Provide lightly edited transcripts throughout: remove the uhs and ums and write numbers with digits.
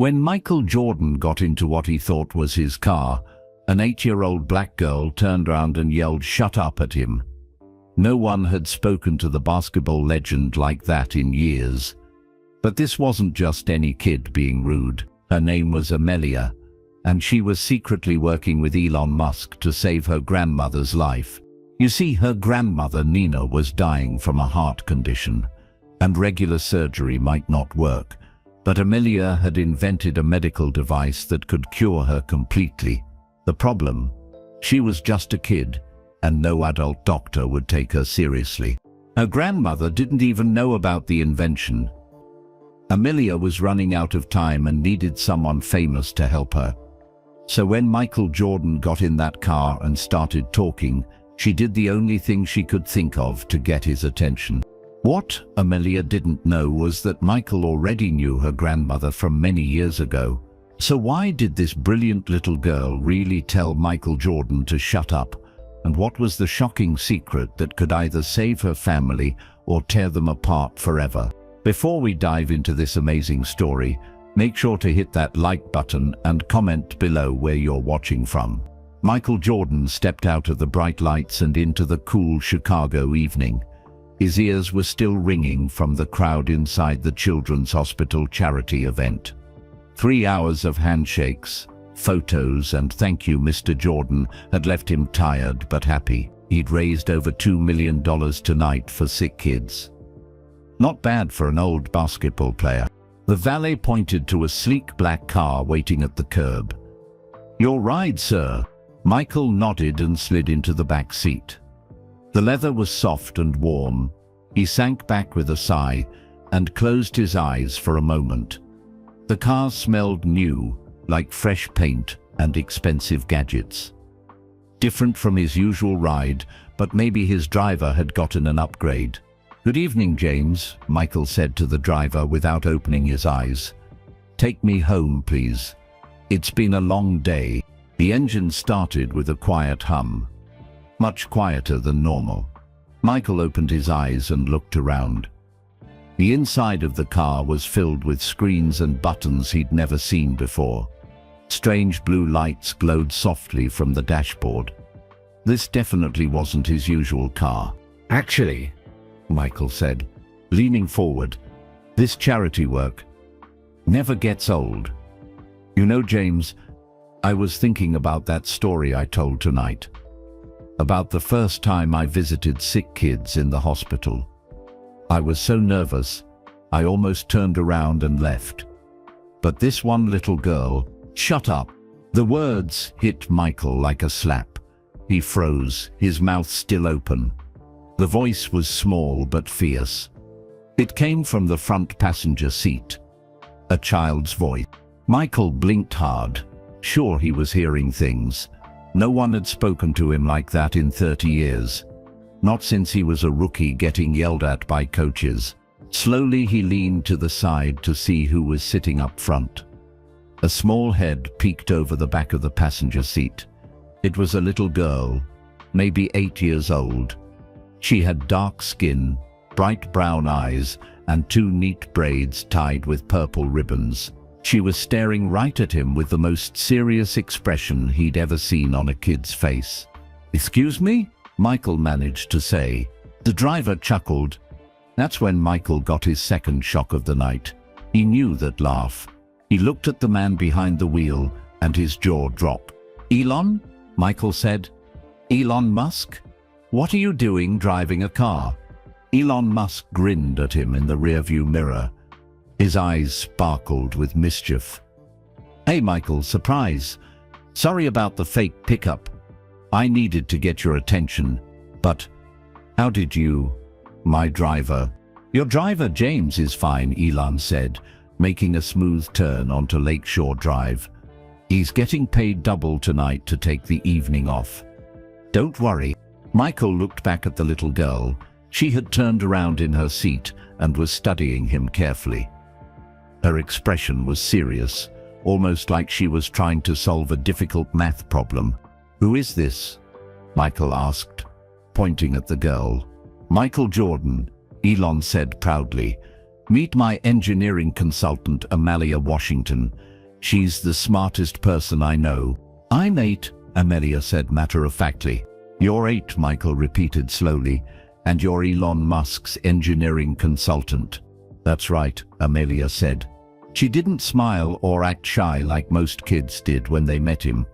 When Michael Jordan got into what he thought was his car, an 8-year-old black girl turned around and yelled, "Shut up," at him. No one had spoken to the basketball legend like that in years. But this wasn't just any kid being rude. Her name was Amelia, and she was secretly working with Elon Musk to save her grandmother's life. You see, her grandmother Nina was dying from a heart condition, and regular surgery might not work. But Amelia had invented a medical device that could cure her completely. The problem? She was just a kid, and no adult doctor would take her seriously. Her grandmother didn't even know about the invention. Amelia was running out of time and needed someone famous to help her. So when Michael Jordan got in that car and started talking, she did the only thing she could think of to get his attention. What Amelia didn't know was that Michael already knew her grandmother from many years ago. So why did this brilliant little girl really tell Michael Jordan to shut up? And what was the shocking secret that could either save her family or tear them apart forever? Before we dive into this amazing story, make sure to hit that like button and comment below where you're watching from. Michael Jordan stepped out of the bright lights and into the cool Chicago evening. His ears were still ringing from the crowd inside the Children's Hospital charity event. 3 hours of handshakes, photos, and "Thank you, Mr. Jordan" had left him tired but happy. He'd raised over $2 million tonight for sick kids. Not bad for an old basketball player. The valet pointed to a sleek black car waiting at the curb. "Your ride, sir." Michael nodded and slid into the back seat. The leather was soft and warm. He sank back with a sigh and closed his eyes for a moment. The car smelled new, like fresh paint and expensive gadgets. Different from his usual ride, but maybe his driver had gotten an upgrade. "Good evening, James," Michael said to the driver without opening his eyes. "Take me home, please. It's been a long day." The engine started with a quiet hum, much quieter than normal. Michael opened his eyes and looked around. The inside of the car was filled with screens and buttons he'd never seen before. Strange blue lights glowed softly from the dashboard. This definitely wasn't his usual car. "Actually," Michael said, leaning forward, "this charity work never gets old. You know, James, I was thinking about that story I told tonight. About the first time I visited sick kids in the hospital. I was so nervous, I almost turned around and left. But this one little girl..." "Shut up." The words hit Michael like a slap. He froze, his mouth still open. The voice was small but fierce. It came from the front passenger seat. A child's voice. Michael blinked hard. Sure, he was hearing things. No one had spoken to him like that in 30 years. Not since he was a rookie getting yelled at by coaches. Slowly he leaned to the side to see who was sitting up front. A small head peeked over the back of the passenger seat. It was a little girl, maybe 8 years old. She had dark skin, bright brown eyes, and 2 neat braids tied with purple ribbons. She was staring right at him with the most serious expression he'd ever seen on a kid's face. "Excuse me?" Michael managed to say. The driver chuckled. That's when Michael got his second shock of the night. He knew that laugh. He looked at the man behind the wheel, and his jaw dropped. "Elon?" Michael said. "Elon Musk? What are you doing driving a car?" Elon Musk grinned at him in the rearview mirror. His eyes sparkled with mischief. "Hey, Michael, surprise. Sorry about the fake pickup. I needed to get your attention, but how did you..." "My driver." "Your driver, James, is fine," Elon said, making a smooth turn onto Lakeshore Drive. "He's getting paid double tonight to take the evening off." "Don't worry." Michael looked back at the little girl. She had turned around in her seat and was studying him carefully. Her expression was serious, almost like she was trying to solve a difficult math problem. "Who is this?" Michael asked, pointing at the girl. "Michael Jordan," Elon said proudly. Meet my engineering consultant, Amelia Washington. She's the smartest person I know. I'm 8, Amelia said matter-of-factly. You're 8, Michael repeated slowly, and you're Elon Musk's engineering consultant. That's right, Amelia said. She didn't smile or act shy like most kids did when they met him.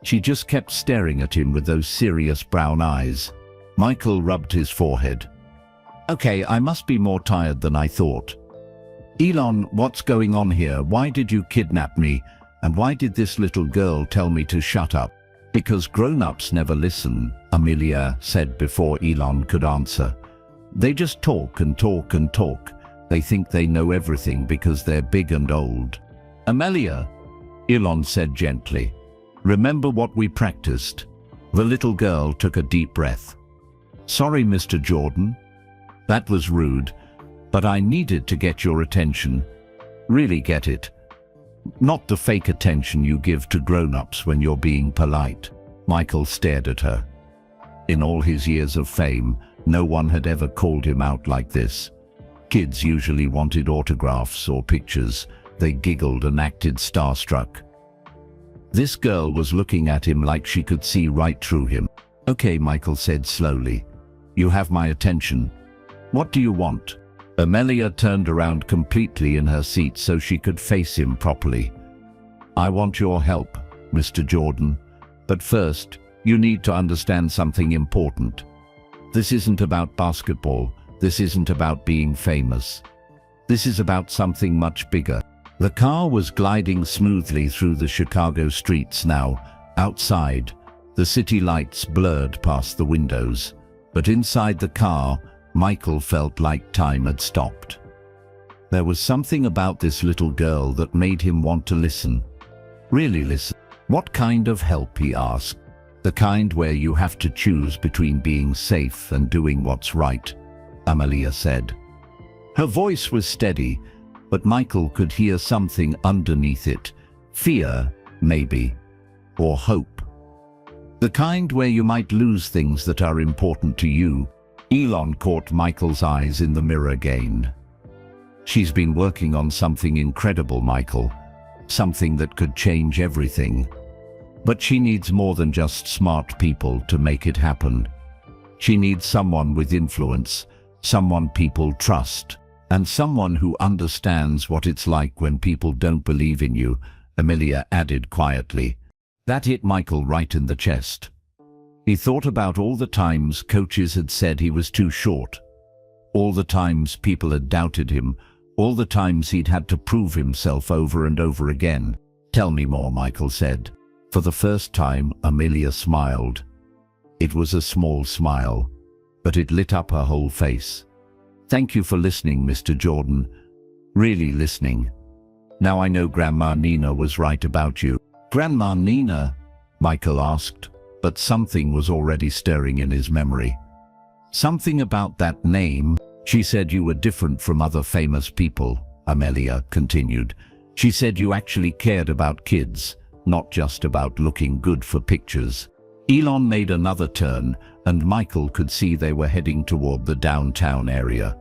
She just kept staring at him with those serious brown eyes. Michael rubbed his forehead. Okay, I must be more tired than I thought. Elon, what's going on here? Why did you kidnap me? And why did this little girl tell me to shut up? Because grown-ups never listen, Amelia said before Elon could answer. They just talk and talk and talk. They think they know everything because they're big and old. Amelia, Elon said gently, remember what we practiced? The little girl took a deep breath. Sorry, Mr. Jordan. That was rude, but I needed to get your attention. Really get it. Not the fake attention you give to grown-ups when you're being polite. Michael stared at her. In all his years of fame, no one had ever called him out like this. Kids usually wanted autographs or pictures. They giggled and acted starstruck. This girl was looking at him like she could see right through him. Okay, Michael said slowly. You have my attention. What do you want? Amelia turned around completely in her seat so she could face him properly. I want your help, Mr. Jordan. But first, you need to understand something important. This isn't about basketball. This isn't about being famous. This is about something much bigger. The car was gliding smoothly through the Chicago streets now. Outside, the city lights blurred past the windows. But inside the car, Michael felt like time had stopped. There was something about this little girl that made him want to listen. Really listen. What kind of help, he asked. The kind where you have to choose between being safe and doing what's right, Amelia said. Her voice was steady, but Michael could hear something underneath it. Fear, maybe, or hope. The kind where you might lose things that are important to you. Elon caught Michael's eyes in the mirror again. She's been working on something incredible, Michael. Something that could change everything. But she needs more than just smart people to make it happen. She needs someone with influence, someone people trust, and someone who understands what it's like when people don't believe in you, Amelia added quietly. That hit Michael right in the chest. He thought about all the times coaches had said he was too short, all the times people had doubted him, all the times he'd had to prove himself over and over again. Tell me more, Michael said. For the first time, Amelia smiled. It was a small smile, but it lit up her whole face. Thank you for listening, Mr. Jordan. Really listening. Now I know Grandma Nina was right about you. Grandma Nina? Michael asked, but something was already stirring in his memory. Something about that name. She said you were different from other famous people, Amelia continued. She said you actually cared about kids, not just about looking good for pictures. Elon made another turn, and Michael could see they were heading toward the downtown area.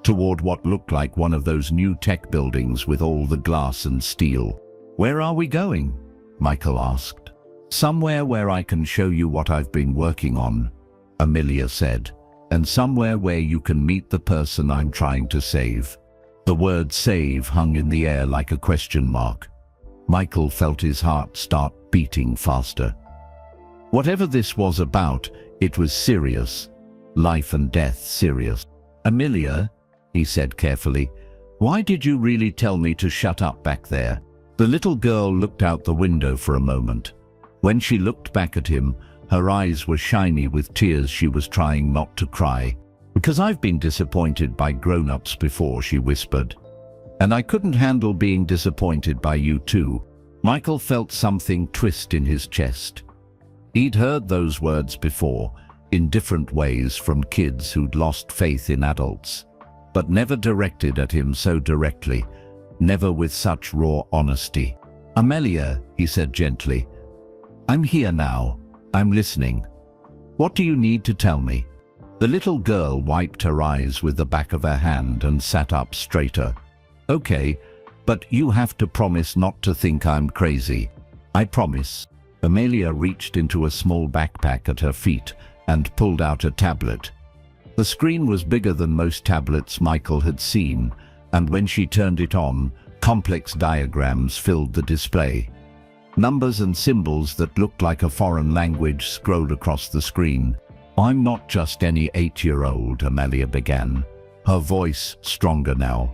Toward what looked like one of those new tech buildings with all the glass and steel. Where are we going? Michael asked. Somewhere where I can show you what I've been working on, Amelia said, and somewhere where you can meet the person I'm trying to save. The word save hung in the air like a question mark. Michael felt his heart start beating faster. Whatever this was about, it was serious. Life and death serious. Amelia, he said carefully, why did you really tell me to shut up back there? The little girl looked out the window for a moment. When she looked back at him, her eyes were shiny with tears. She was trying not to cry. Because I've been disappointed by grown-ups before, she whispered. And I couldn't handle being disappointed by you too. Michael felt something twist in his chest. He'd heard those words before, in different ways from kids who'd lost faith in adults, but never directed at him so directly, never with such raw honesty. Amelia, he said gently, I'm here now. I'm listening. What do you need to tell me? The little girl wiped her eyes with the back of her hand and sat up straighter. "Okay, but you have to promise not to think I'm crazy." "I promise." Amelia reached into a small backpack at her feet and pulled out a tablet. The screen was bigger than most tablets Michael had seen, and when she turned it on, complex diagrams filled the display. Numbers and symbols that looked like a foreign language scrolled across the screen. "I'm not just any 8-year-old, Amelia began, her voice stronger now.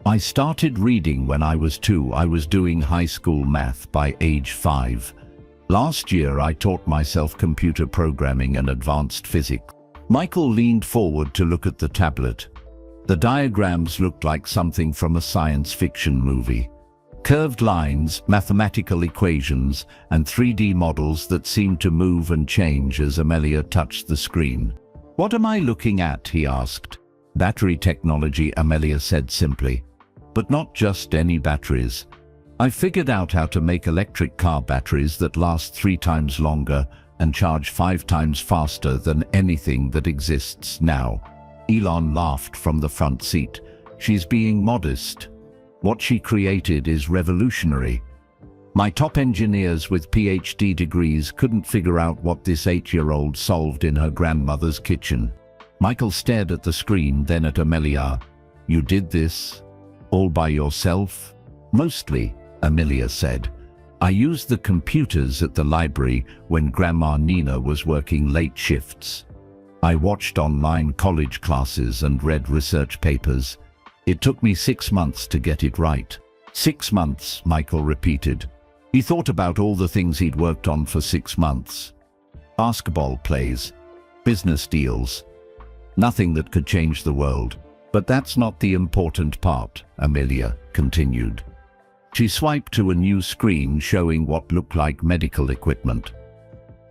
"I started reading when I was 2. I was doing high school math by age 5. Last year I taught myself computer programming and advanced physics." Michael leaned forward to look at the tablet. The diagrams looked like something from a science fiction movie. Curved lines, mathematical equations, and 3D models that seemed to move and change as Amelia touched the screen. "What am I looking at?" he asked. "Battery technology," Amelia said simply. "But not just any batteries. I figured out how to make electric car batteries that last 3 times longer and charge 5 times faster than anything that exists now." Elon laughed from the front seat. "She's being modest. What she created is revolutionary. My top engineers with PhD degrees couldn't figure out what this 8-year-old solved in her grandmother's kitchen." Michael stared at the screen, then at Amelia. "You did this all by yourself?" "Mostly," Amelia said. "I used the computers at the library when Grandma Nina was working late shifts. I watched online college classes and read research papers. It took me 6 months to get it right." 6 months, Michael repeated. He thought about all the things he'd worked on for 6 months. Basketball plays, business deals, nothing that could change the world. "But that's not the important part," Amelia continued. She swiped to a new screen showing what looked like medical equipment.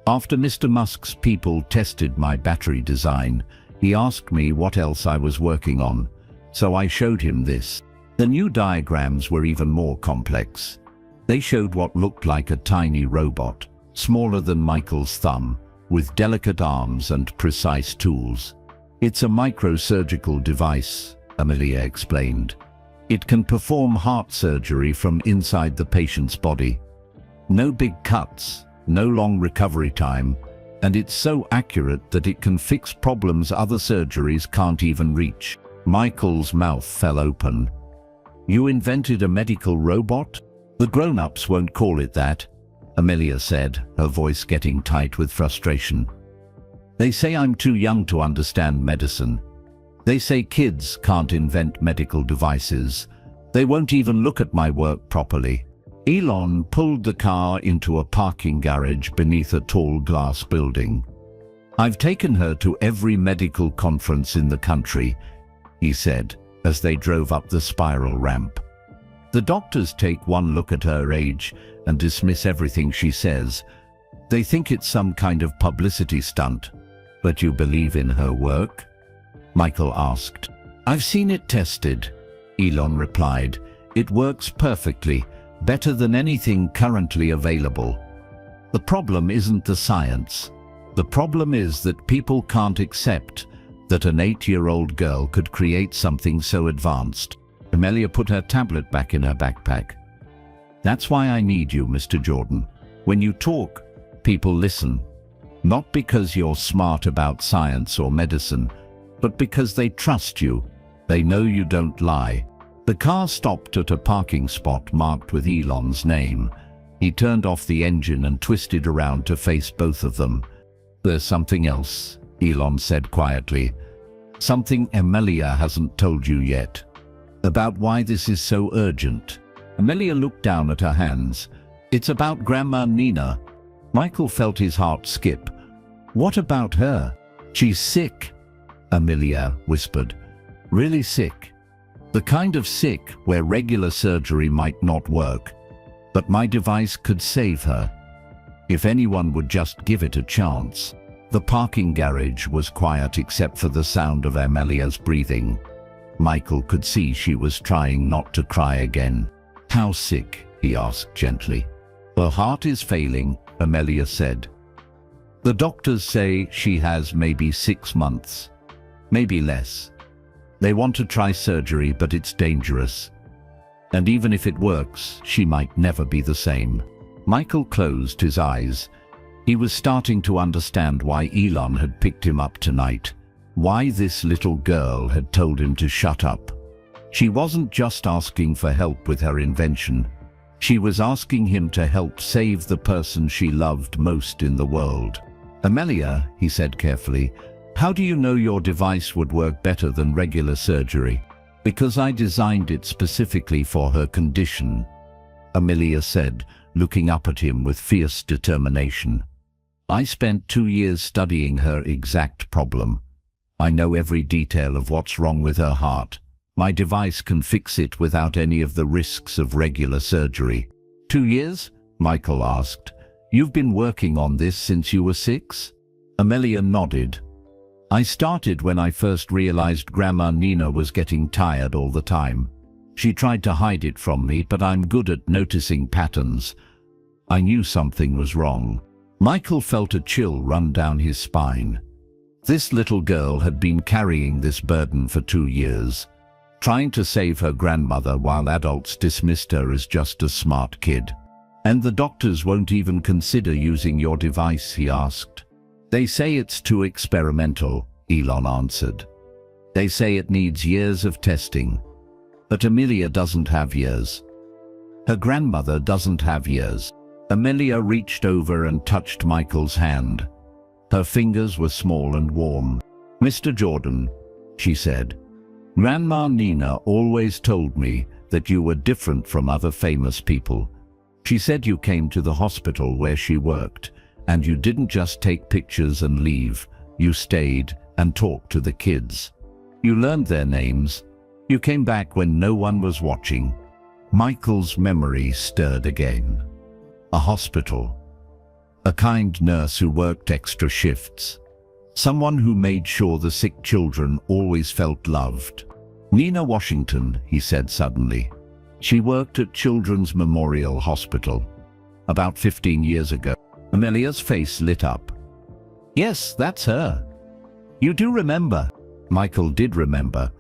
"After Mr. Musk's people tested my battery design, he asked me what else I was working on. So I showed him this." The new diagrams were even more complex. They showed what looked like a tiny robot, smaller than Michael's thumb, with delicate arms and precise tools. "It's a microsurgical device," Amelia explained. "It can perform heart surgery from inside the patient's body. No big cuts, no long recovery time, and it's so accurate that it can fix problems other surgeries can't even reach." Michael's mouth fell open. "You invented a medical robot?" "The grown-ups won't call it that," Amelia said, her voice getting tight with frustration. "They say I'm too young to understand medicine. They say kids can't invent medical devices. They won't even look at my work properly." Elon pulled the car into a parking garage beneath a tall glass building. "I've taken her to every medical conference in the country," he said, as they drove up the spiral ramp. "The doctors take one look at her age and dismiss everything she says. They think it's some kind of publicity stunt." "But you believe in her work?" Michael asked. "I've seen it tested," Elon replied. "It works perfectly, better than anything currently available. The problem isn't the science. The problem is that people can't accept that an 8-year-old girl could create something so advanced." Amelia put her tablet back in her backpack. "That's why I need you, Mr. Jordan. When you talk, people listen. Not because you're smart about science or medicine, but because they trust you. They know you don't lie." The car stopped at a parking spot marked with Elon's name. He turned off the engine and twisted around to face both of them. "There's something else," Elon said quietly. "Something Amelia hasn't told you yet. About why this is so urgent." Amelia looked down at her hands. "It's about Grandma Nina." Michael felt his heart skip. "What about her?" "She's sick," Amelia whispered. "Really sick. The kind of sick where regular surgery might not work. But my device could save her. If anyone would just give it a chance." The parking garage was quiet except for the sound of Amelia's breathing. Michael could see she was trying not to cry again. "How sick?" he asked gently. "Her heart is failing," Amelia said. The doctors say she has maybe 6 months, maybe less. They want to try surgery, but it's dangerous. And even if it works, she might never be the same. Michael closed his eyes. He was starting to understand why Elon had picked him up tonight, why this little girl had told him to shut up. She wasn't just asking for help with her invention. She was asking him to help save the person she loved most in the world. "Amelia," he said carefully, "how do you know your device would work better than regular surgery?" "Because I designed it specifically for her condition," Amelia said, looking up at him with fierce determination. "I spent 2 years studying her exact problem. I know every detail of what's wrong with her heart. My device can fix it without any of the risks of regular surgery." "2 years?" Michael asked. "You've been working on this since you were 6? Amelia nodded. "I started when I first realized Grandma Nina was getting tired all the time. She tried to hide it from me, but I'm good at noticing patterns. I knew something was wrong." Michael felt a chill run down his spine. This little girl had been carrying this burden for 2 years, trying to save her grandmother while adults dismissed her as just a smart kid. "And the doctors won't even consider using your device?" he asked. "They say it's too experimental," Elon answered. "They say it needs years of testing. But Amelia doesn't have years. Her grandmother doesn't have years." Amelia reached over and touched Michael's hand. Her fingers were small and warm. "Mr. Jordan," she said, "Grandma Nina always told me that you were different from other famous people. She said you came to the hospital where she worked, and you didn't just take pictures and leave. You stayed and talked to the kids. You learned their names. You came back when no one was watching." Michael's memory stirred again. A hospital. A kind nurse who worked extra shifts. Someone who made sure the sick children always felt loved. "Nina Washington," he said suddenly. "She worked at Children's Memorial Hospital about 15 years ago." Amelia's face lit up. "Yes, that's her. You do remember." Michael did remember.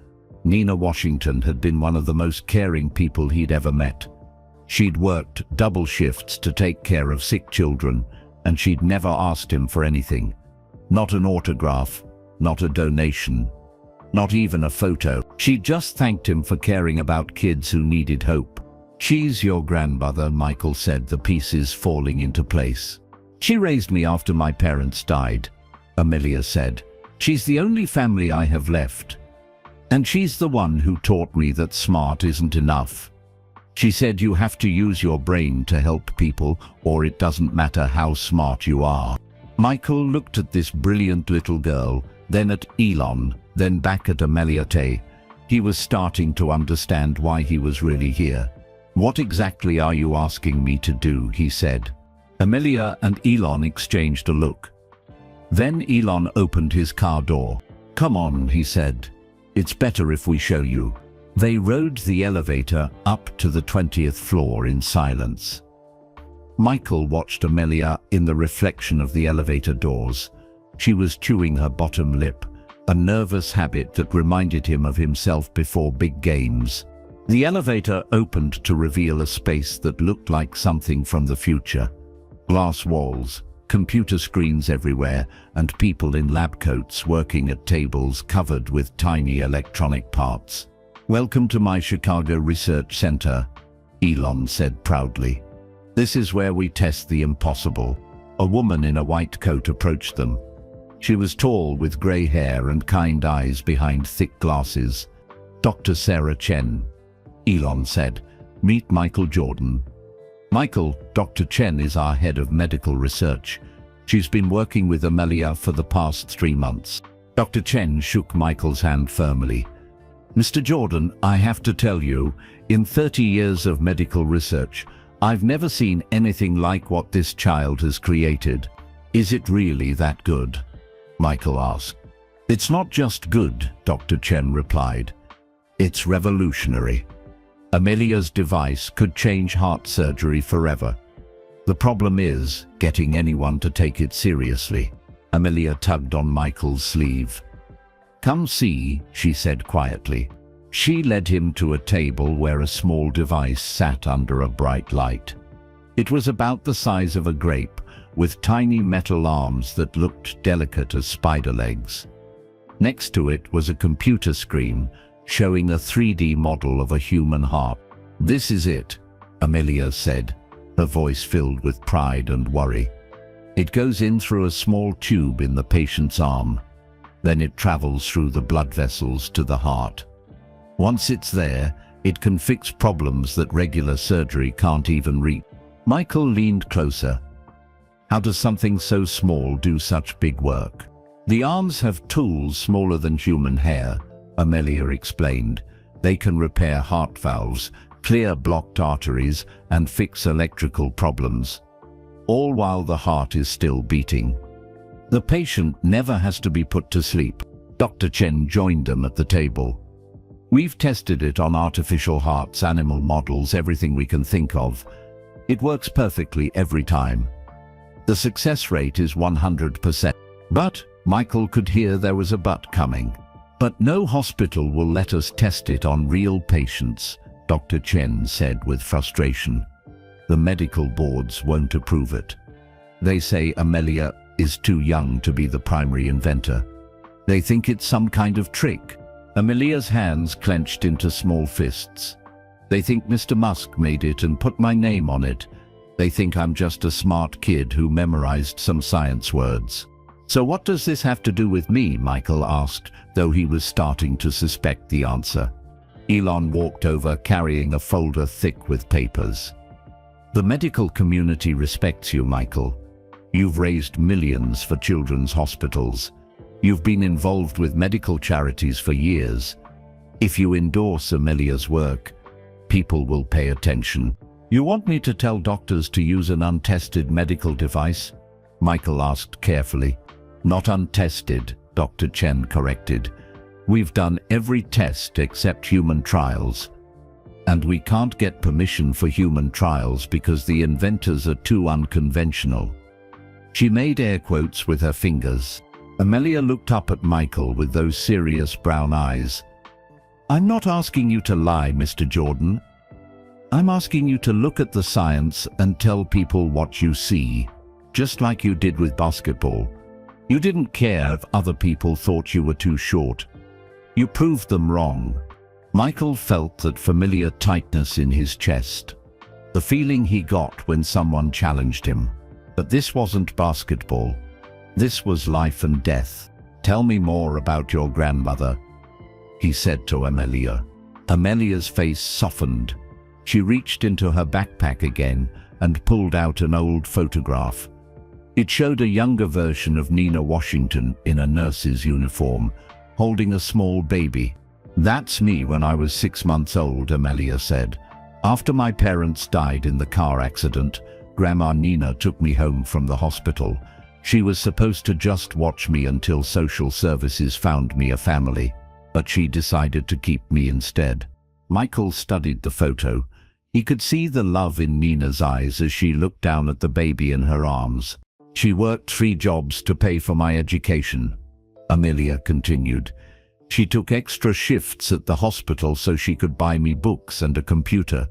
Nina Washington had been one of the most caring people he'd ever met. She'd worked double shifts to take care of sick children, and she'd never asked him for anything. Not an autograph, not a donation, not even a photo. She just thanked him for caring about kids who needed hope. "She's your grandmother," Michael said, the pieces falling into place. "She raised me after my parents died," Amelia said. "She's the only family I have left. And she's the one who taught me that smart isn't enough. She said you have to use your brain to help people, or it doesn't matter how smart you are." Michael looked at this brilliant little girl, then at Elon, then back at Amelia Tay. He was starting to understand why he was really here. "What exactly are you asking me to do?" he said. Amelia and Elon exchanged a look. Then Elon opened his car door. "Come on," he said. "It's better if we show you." They rode the elevator up to the 20th floor in silence. Michael watched Amelia in the reflection of the elevator doors. She was chewing her bottom lip, a nervous habit that reminded him of himself before big games. The elevator opened to reveal a space that looked like something from the future. Glass walls, computer screens everywhere, and people in lab coats working at tables covered with tiny electronic parts. "Welcome to my Chicago Research Center," Elon said proudly. "This is where we test the impossible." A woman in a white coat approached them. She was tall with gray hair and kind eyes behind thick glasses. "Dr. Sarah Chen," Elon said. "Meet Michael Jordan." "Michael, Dr. Chen is our head of medical research. She's been working with Amelia for the past 3 months. Dr. Chen shook Michael's hand firmly. "Mr. Jordan, I have to tell you, in 30 years of medical research, I've never seen anything like what this child has created." "Is it really that good?" Michael asked. "It's not just good," Dr. Chen replied. "It's revolutionary. Amelia's device could change heart surgery forever. The problem is getting anyone to take it seriously." Amelia tugged on Michael's sleeve. "Come see," she said quietly. She led him to a table where a small device sat under a bright light. It was about the size of a grape, with tiny metal arms that looked delicate as spider legs. Next to it was a computer screen, showing a 3D model of a human heart. "This is it," Amelia said, her voice filled with pride and worry. "It goes in through a small tube in the patient's arm. Then it travels through the blood vessels to the heart. Once it's there, it can fix problems that regular surgery can't even reach." Michael leaned closer. "How does something so small do such big work?" "The arms have tools smaller than human hair," Amelia explained. "They can repair heart valves, clear blocked arteries, and fix electrical problems, all while the heart is still beating. The patient never has to be put to sleep." Dr. Chen joined them at the table. "We've tested it on artificial hearts, animal models, everything we can think of. It works perfectly every time. The success rate is 100%. But," Michael could hear there was a but coming. "But no hospital will let us test it on real patients," Dr. Chen said with frustration. "The medical boards won't approve it. They say Amelia is too young to be the primary inventor. They think it's some kind of trick." Amelia's hands clenched into small fists. "They think Mr. Musk made it and put my name on it. They think I'm just a smart kid who memorized some science words." "So what does this have to do with me?" Michael asked, though he was starting to suspect the answer. Elon walked over carrying a folder thick with papers. "The medical community respects you, Michael. You've raised millions for children's hospitals. You've been involved with medical charities for years. If you endorse Amelia's work, people will pay attention." "You want me to tell doctors to use an untested medical device?" Michael asked carefully. "Not untested," Dr. Chen corrected. "We've done every test except human trials. And we can't get permission for human trials because the inventors are too unconventional." She made air quotes with her fingers. Amelia looked up at Michael with those serious brown eyes. "I'm not asking you to lie, Mr. Jordan. I'm asking you to look at the science and tell people what you see, just like you did with basketball. You didn't care if other people thought you were too short. You proved them wrong." Michael felt that familiar tightness in his chest, the feeling he got when someone challenged him. But this wasn't basketball. This was life and death. "Tell me more about your grandmother," he said to Amelia. Amelia's face softened. She reached into her backpack again and pulled out an old photograph. It showed a younger version of Nina Washington in a nurse's uniform, holding a small baby. "That's me when I was 6 months old," Amelia said. "After my parents died in the car accident, Grandma Nina took me home from the hospital. She was supposed to just watch me until social services found me a family, but she decided to keep me instead." Michael studied the photo. He could see the love in Nina's eyes as she looked down at the baby in her arms. "She worked 3 jobs to pay for my education," Amelia continued. "She took extra shifts at the hospital so she could buy me books and a computer.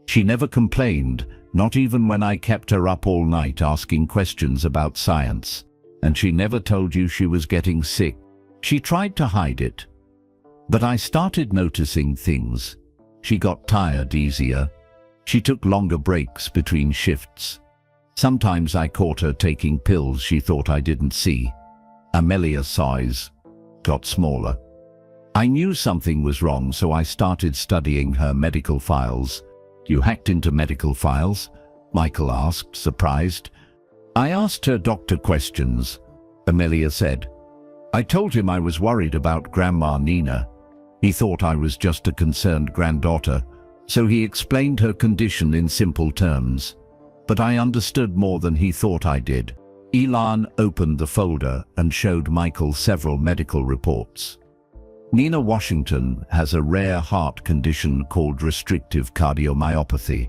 She never complained, not even when I kept her up all night asking questions about science. And she never told you she was getting sick. She tried to hide it. But I started noticing things. She got tired easier. She took longer breaks between shifts. Sometimes I caught her taking pills she thought I didn't see." Amelia's size got smaller. "I knew something was wrong, so I started studying her medical files." "You hacked into medical files?" Michael asked, surprised. "I asked her doctor questions," Amelia said. "I told him I was worried about Grandma Nina. He thought I was just a concerned granddaughter, so he explained her condition in simple terms. But I understood more than he thought I did." Elon opened the folder and showed Michael several medical reports. "Nina Washington has a rare heart condition called restrictive cardiomyopathy.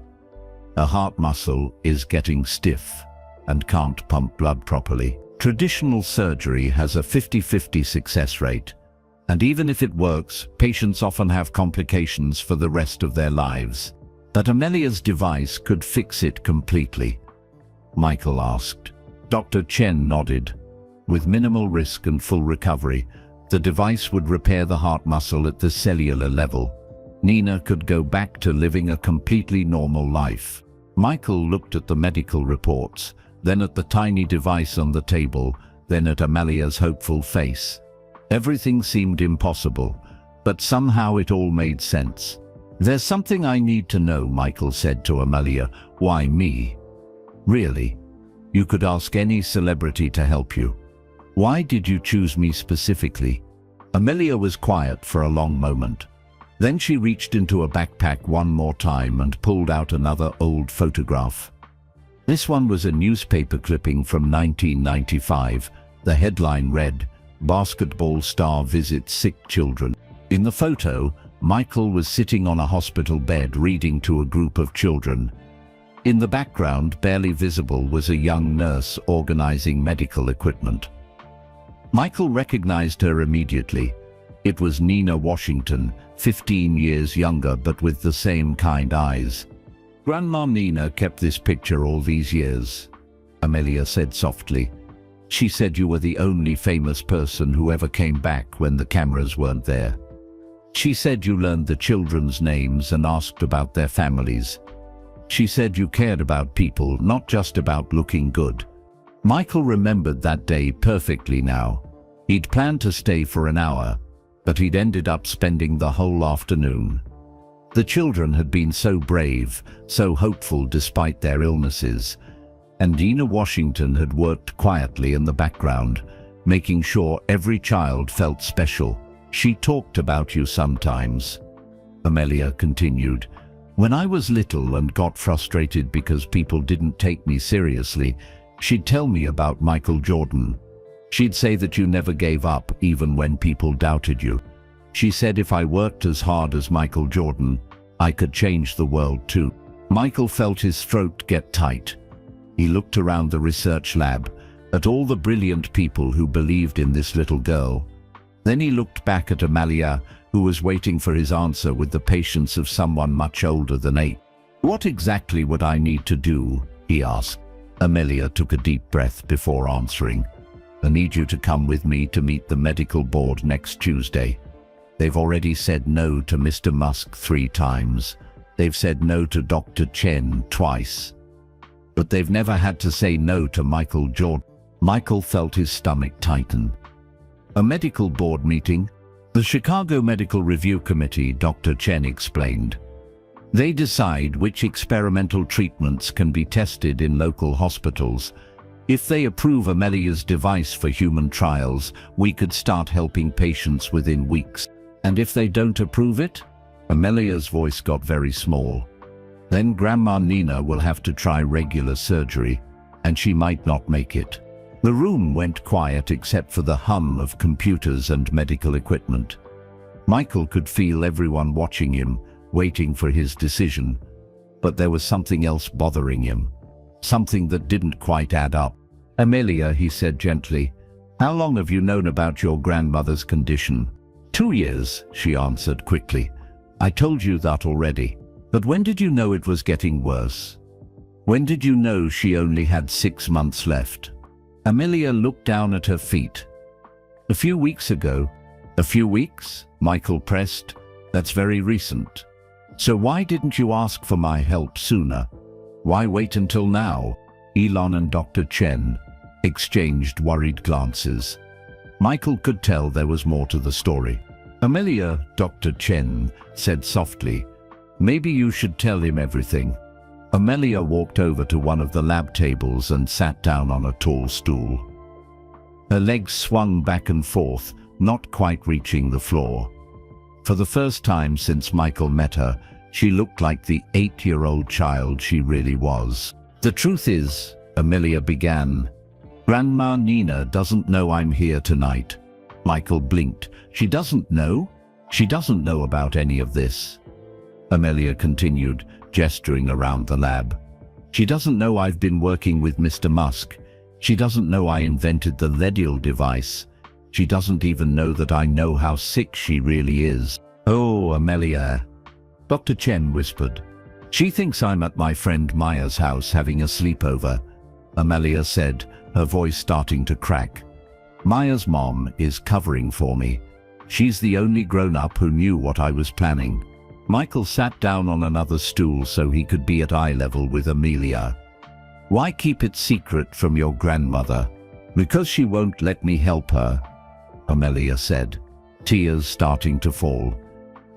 Her heart muscle is getting stiff and can't pump blood properly. Traditional surgery has a 50-50 success rate, and even if it works, patients often have complications for the rest of their lives. But Amelia's device could fix it completely. Michael asked. Dr. Chen nodded. With minimal risk and full recovery, the device would repair the heart muscle at the cellular level. Nina could go back to living a completely normal life. Michael looked at the medical reports, then at the tiny device on the table, then at Amelia's hopeful face. Everything seemed impossible, but somehow it all made sense. "There's something I need to know," Michael said to Amelia. "Why me?" "Really? You could ask any celebrity to help you. Why did you choose me specifically?" Amelia was quiet for a long moment. Then she reached into a backpack one more time and pulled out another old photograph. This one was a newspaper clipping from 1995. The headline read, "Basketball star visits sick children." In the photo, Michael was sitting on a hospital bed reading to a group of children. In the background, barely visible, was a young nurse organizing medical equipment. Michael recognized her immediately. It was Nina Washington, 15 years younger but with the same kind eyes. "Grandma Nina kept this picture all these years," Amelia said softly. "She said you were the only famous person who ever came back when the cameras weren't there. She said you learned the children's names and asked about their families. She said you cared about people, not just about looking good." Michael remembered that day perfectly now. He'd planned to stay for an hour, but he'd ended up spending the whole afternoon. The children had been so brave, so hopeful despite their illnesses, and Nina Washington had worked quietly in the background, making sure every child felt special. "She talked about you sometimes," Amelia continued. "When I was little and got frustrated because people didn't take me seriously, she'd tell me about Michael Jordan. She'd say that you never gave up even when people doubted you. She said if I worked as hard as Michael Jordan, I could change the world too." Michael felt his throat get tight. He looked around the research lab, at all the brilliant people who believed in this little girl. Then he looked back at Amelia, who was waiting for his answer with the patience of someone much older than 8. "What exactly would I need to do?" he asked. Amelia took a deep breath before answering. "I need you to come with me to meet the medical board next Tuesday. They've already said no to Mr. Musk 3 times. They've said no to Dr. Chen twice. But they've never had to say no to Michael Jordan." Michael felt his stomach tighten. "A medical board meeting?" "The Chicago Medical Review Committee," Dr. Chen explained. "They decide which experimental treatments can be tested in local hospitals. If they approve Amelia's device for human trials, we could start helping patients within weeks. And if they don't approve it?" Amelia's voice got very small. "Then Grandma Nina will have to try regular surgery, and she might not make it." The room went quiet except for the hum of computers and medical equipment. Michael could feel everyone watching him, waiting for his decision. But there was something else bothering him, something that didn't quite add up. "Amelia," he said gently, "how long have you known about your grandmother's condition?" 2 years, she answered quickly. "I told you that already. But when did you know it was getting worse? When did you know she only had 6 months left?" Amelia looked down at her feet. "A few weeks ago." "A few weeks?" Michael pressed. "That's very recent. So why didn't you ask for my help sooner? Why wait until now?" Elon and Dr. Chen exchanged worried glances. Michael could tell there was more to the story. "Amelia," Dr. Chen said softly, "maybe you should tell him everything." Amelia walked over to one of the lab tables and sat down on a tall stool. Her legs swung back and forth, not quite reaching the floor. For the first time since Michael met her, she looked like the 8-year-old child she really was. "The truth is," Amelia began, "Grandma Nina doesn't know I'm here tonight." Michael blinked. "She doesn't know? She doesn't know about any of this." Amelia continued, gesturing around the lab. "She doesn't know I've been working with Mr. Musk. She doesn't know I invented the Ledial device. She doesn't even know that I know how sick she really is. Oh, Amelia, Dr. Chen whispered. She thinks I'm at my friend Maya's house having a sleepover, Amelia said, her voice starting to crack. Maya's mom is covering for me. She's the only grown-up who knew what I was planning. Michael sat down on another stool so he could be at eye level with Amelia. Why keep it secret from your grandmother? Because she won't let me help her, Amelia said, tears starting to fall.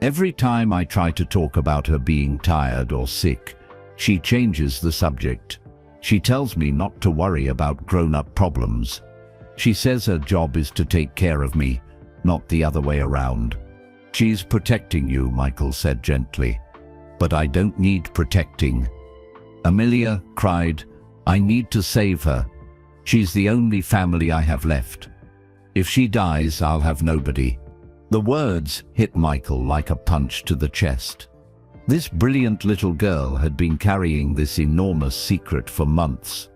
Every time I try to talk about her being tired or sick, she changes the subject. She tells me not to worry about grown-up problems. She says her job is to take care of me, not the other way around. She's protecting you, Michael said gently. But I don't need protecting. Amelia cried, I need to save her. She's the only family I have left. If she dies, I'll have nobody. The words hit Michael like a punch to the chest. This brilliant little girl had been carrying this enormous secret for months.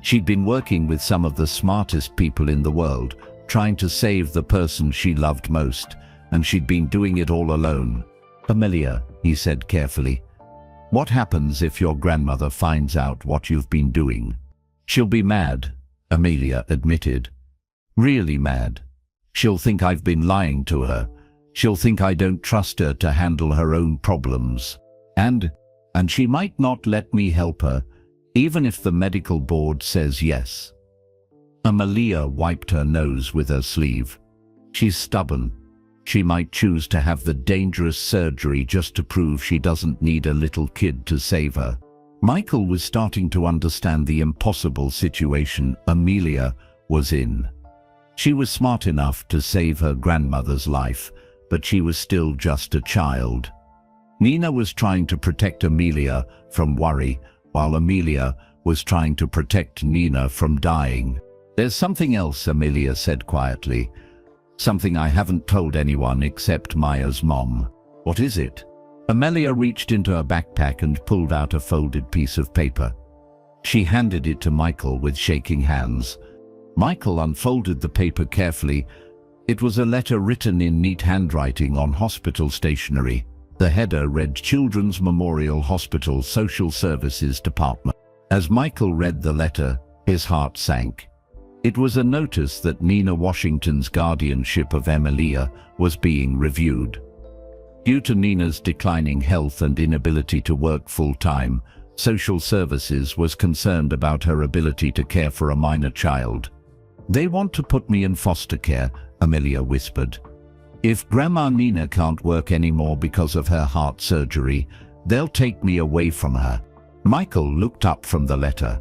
She'd been working with some of the smartest people in the world, trying to save the person she loved most, and she'd been doing it all alone. Amelia, he said carefully, what happens if your grandmother finds out what you've been doing? She'll be mad, Amelia admitted. Really mad. She'll think I've been lying to her. She'll think I don't trust her to handle her own problems. And she might not let me help her, even if the medical board says yes. Amelia wiped her nose with her sleeve. She's stubborn. She might choose to have the dangerous surgery just to prove she doesn't need a little kid to save her. Michael was starting to understand the impossible situation Amelia was in. She was smart enough to save her grandmother's life, but she was still just a child. Nina was trying to protect Amelia from worry, while Amelia was trying to protect Nina from dying. There's something else, Amelia said quietly. Something I haven't told anyone except Maya's mom. What is it? Amelia reached into her backpack and pulled out a folded piece of paper. She handed it to Michael with shaking hands. Michael unfolded the paper carefully. It was a letter written in neat handwriting on hospital stationery. The header read Children's Memorial Hospital Social Services Department. As Michael read the letter, his heart sank. It was a notice that Nina Washington's guardianship of Amelia was being reviewed. Due to Nina's declining health and inability to work full-time, social services was concerned about her ability to care for a minor child. They want to put me in foster care, Amelia whispered. If Grandma Nina can't work anymore because of her heart surgery, they'll take me away from her. Michael looked up from the letter.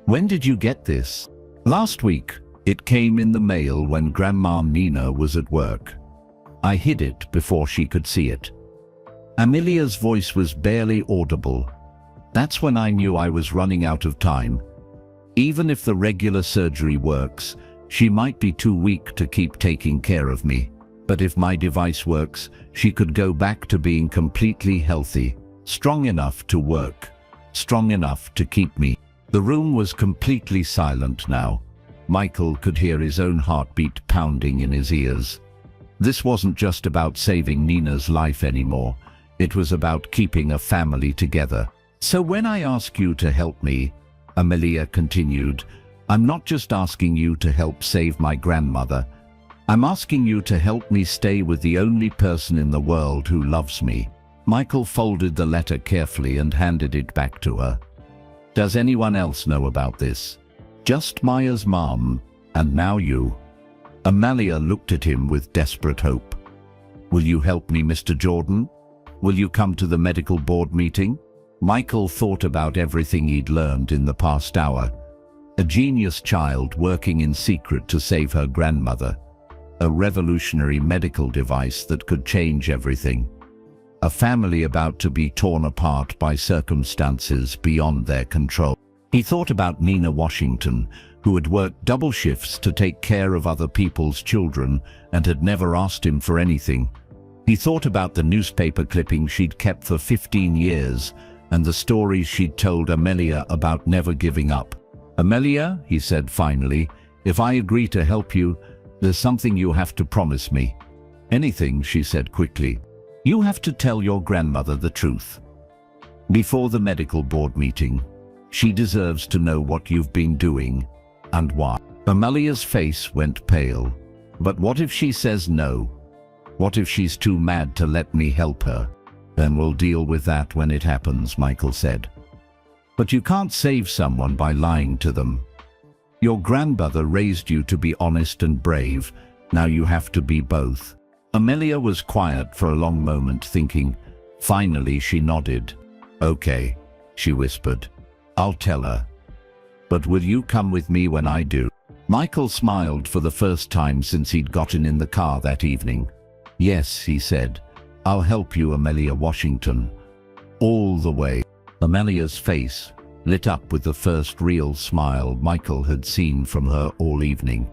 When did you get this? Last week. It came in the mail when Grandma Nina was at work. I hid it before she could see it. Amelia's voice was barely audible. That's when I knew I was running out of time. Even if the regular surgery works, she might be too weak to keep taking care of me. But if my device works, she could go back to being completely healthy, strong enough to work, strong enough to keep me. The room was completely silent now. Michael could hear his own heartbeat pounding in his ears. This wasn't just about saving Nina's life anymore. It was about keeping a family together. So when I ask you to help me, Amelia continued, I'm not just asking you to help save my grandmother. I'm asking you to help me stay with the only person in the world who loves me. Michael folded the letter carefully and handed it back to her. Does anyone else know about this? Just Maya's mom, and now you. Amelia looked at him with desperate hope. Will you help me, Mr. Jordan? Will you come to the medical board meeting? Michael thought about everything he'd learned in the past hour. A genius child working in secret to save her grandmother. A revolutionary medical device that could change everything. A family about to be torn apart by circumstances beyond their control. He thought about Nina Washington, who had worked double shifts to take care of other people's children and had never asked him for anything. He thought about the newspaper clippings she'd kept for 15 years and the stories she'd told Amelia about never giving up. "Amelia," he said finally, "if I agree to help you, there's something you have to promise me." "Anything," she said quickly. "You have to tell your grandmother the truth. Before the medical board meeting, she deserves to know what you've been doing and why." Amelia's face went pale. "But what if she says no? What if she's too mad to let me help her?" "Then we'll deal with that when it happens," Michael said. "But you can't save someone by lying to them. Your grandmother raised you to be honest and brave. Now you have to be both." Amelia was quiet for a long moment, thinking. Finally she nodded. "Okay," she whispered. "I'll tell her. But will you come with me when I do?" Michael smiled for the first time since he'd gotten in the car that evening. "Yes," he said. "I'll help you, Amelia Washington. All the way." Amelia's face lit up with the first real smile Michael had seen from her all evening,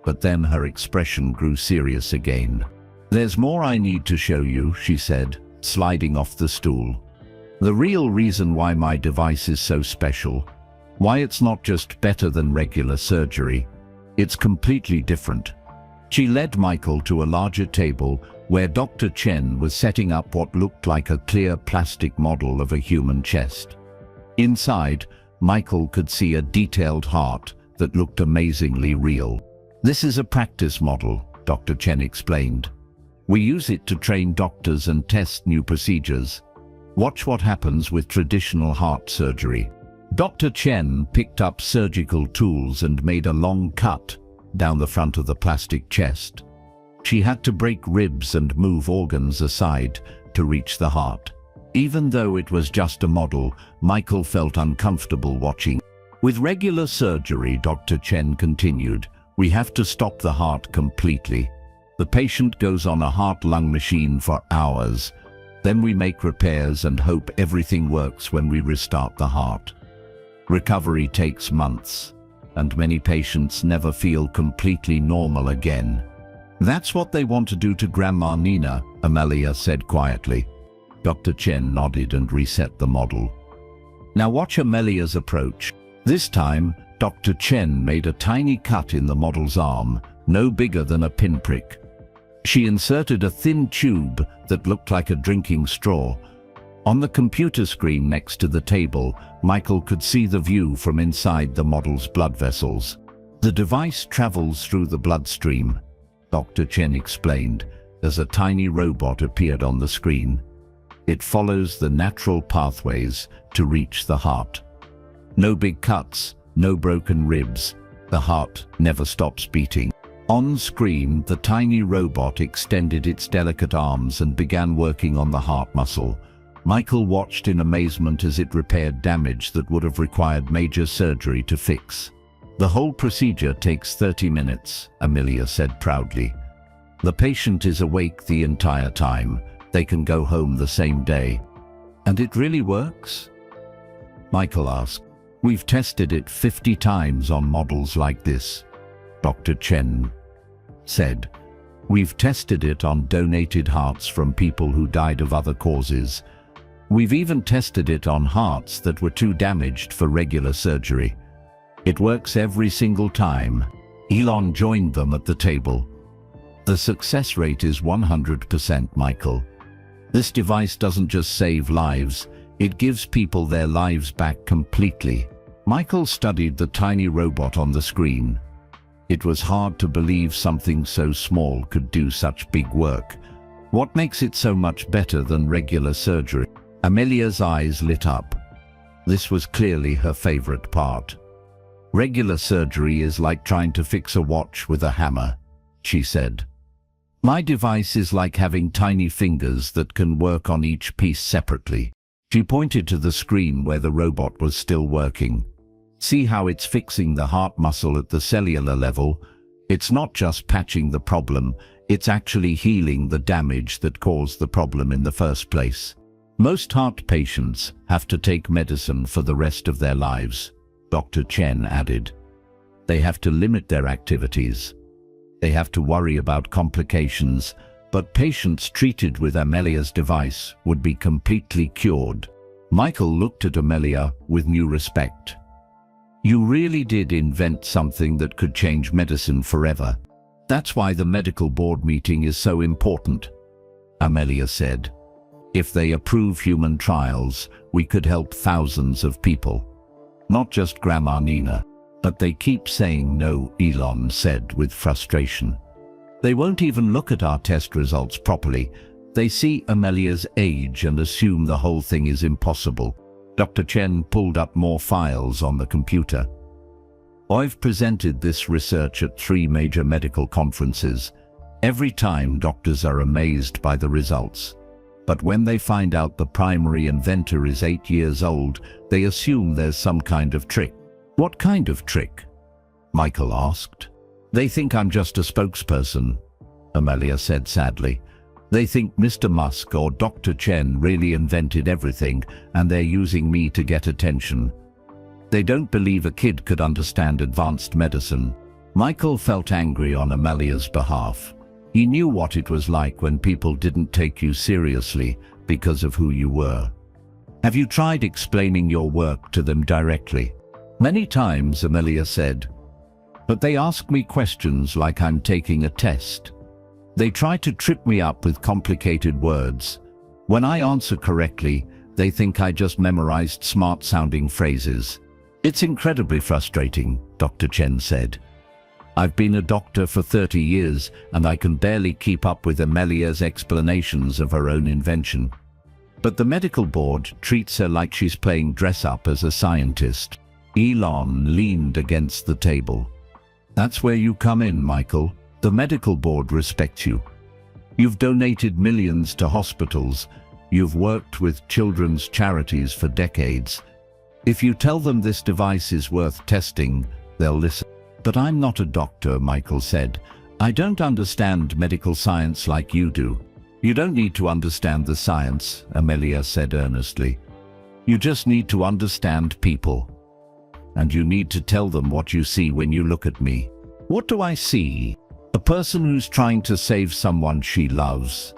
but then her expression grew serious again. "There's more I need to show you," she said, sliding off the stool. "The real reason why my device is so special, why it's not just better than regular surgery, it's completely different." She led Michael to a larger table where Dr. Chen was setting up what looked like a clear plastic model of a human chest. Inside, Michael could see a detailed heart that looked amazingly real. "This is a practice model," Dr. Chen explained. "We use it to train doctors and test new procedures. Watch what happens with traditional heart surgery." Dr. Chen picked up surgical tools and made a long cut down the front of the plastic chest. She had to break ribs and move organs aside to reach the heart. Even though it was just a model, Michael felt uncomfortable watching. "With regular surgery," Dr. Chen continued, "we have to stop the heart completely. The patient goes on a heart-lung machine for hours. Then we make repairs and hope everything works when we restart the heart. Recovery takes months, and many patients never feel completely normal again." "That's what they want to do to Grandma Nina," Amelia said quietly. Dr. Chen nodded and reset the model. "Now watch Amelia's approach." This time, Dr. Chen made a tiny cut in the model's arm, no bigger than a pinprick. She inserted a thin tube that looked like a drinking straw. On the computer screen next to the table, Michael could see the view from inside the model's blood vessels. "The device travels through the bloodstream," Dr. Chen explained, as a tiny robot appeared on the screen. "It follows the natural pathways to reach the heart. No big cuts, no broken ribs. The heart never stops beating." On screen, the tiny robot extended its delicate arms and began working on the heart muscle. Michael watched in amazement as it repaired damage that would have required major surgery to fix. "The whole procedure takes 30 minutes, Amelia said proudly. "The patient is awake the entire time. They can go home the same day." "And it really works?" Michael asked. "We've tested it 50 times on models like this," Dr. Chen said. "We've tested it on donated hearts from people who died of other causes. We've even tested it on hearts that were too damaged for regular surgery. It works every single time." Elon joined them at the table. "The success rate is 100%, Michael. This device doesn't just save lives, it gives people their lives back completely." Michael studied the tiny robot on the screen. It was hard to believe something so small could do such big work. "What makes it so much better than regular surgery?" Amelia's eyes lit up. This was clearly her favorite part. "Regular surgery is like trying to fix a watch with a hammer," she said. "My device is like having tiny fingers that can work on each piece separately." She pointed to the screen where the robot was still working. "See how it's fixing the heart muscle at the cellular level? It's not just patching the problem, it's actually healing the damage that caused the problem in the first place. Most heart patients have to take medicine for the rest of their lives," Dr. Chen added. "They have to limit their activities. They have to worry about complications, but patients treated with Amelia's device would be completely cured." Michael looked at Amelia with new respect. You really did invent something that could change medicine forever. That's why the medical board meeting is so important, Amelia said. If they approve human trials, we could help thousands of people. Not just Grandma Nina. But they keep saying no, Elon said with frustration. They won't even look at our test results properly. They see Amelia's age and assume the whole thing is impossible. Dr. Chen pulled up more files on the computer. I've presented this research at 3 major medical conferences. Every time doctors are amazed by the results. But when they find out the primary inventor is 8 years old, they assume there's some kind of trick. What kind of trick? Michael asked. They think I'm just a spokesperson, Amelia said sadly. They think Mr. Musk or Dr. Chen really invented everything and they're using me to get attention. They don't believe a kid could understand advanced medicine. Michael felt angry on Amelia's behalf. He knew what it was like when people didn't take you seriously because of who you were. Have you tried explaining your work to them directly? Many times, Amelia said. But they ask me questions like I'm taking a test. They try to trip me up with complicated words. When I answer correctly, they think I just memorized smart-sounding phrases. It's incredibly frustrating, Dr. Chen said. I've been a doctor for 30 years and I can barely keep up with Amelia's explanations of her own invention. But the medical board treats her like she's playing dress-up as a scientist. Elon leaned against the table. That's where you come in, Michael. The medical board respects you. You've donated millions to hospitals. You've worked with children's charities for decades. If you tell them this device is worth testing, they'll listen. But I'm not a doctor, Michael said. I don't understand medical science like you do. You don't need to understand the science, Amelia said earnestly. You just need to understand people. And you need to tell them what you see when you look at me. What do I see? A person who's trying to save someone she loves,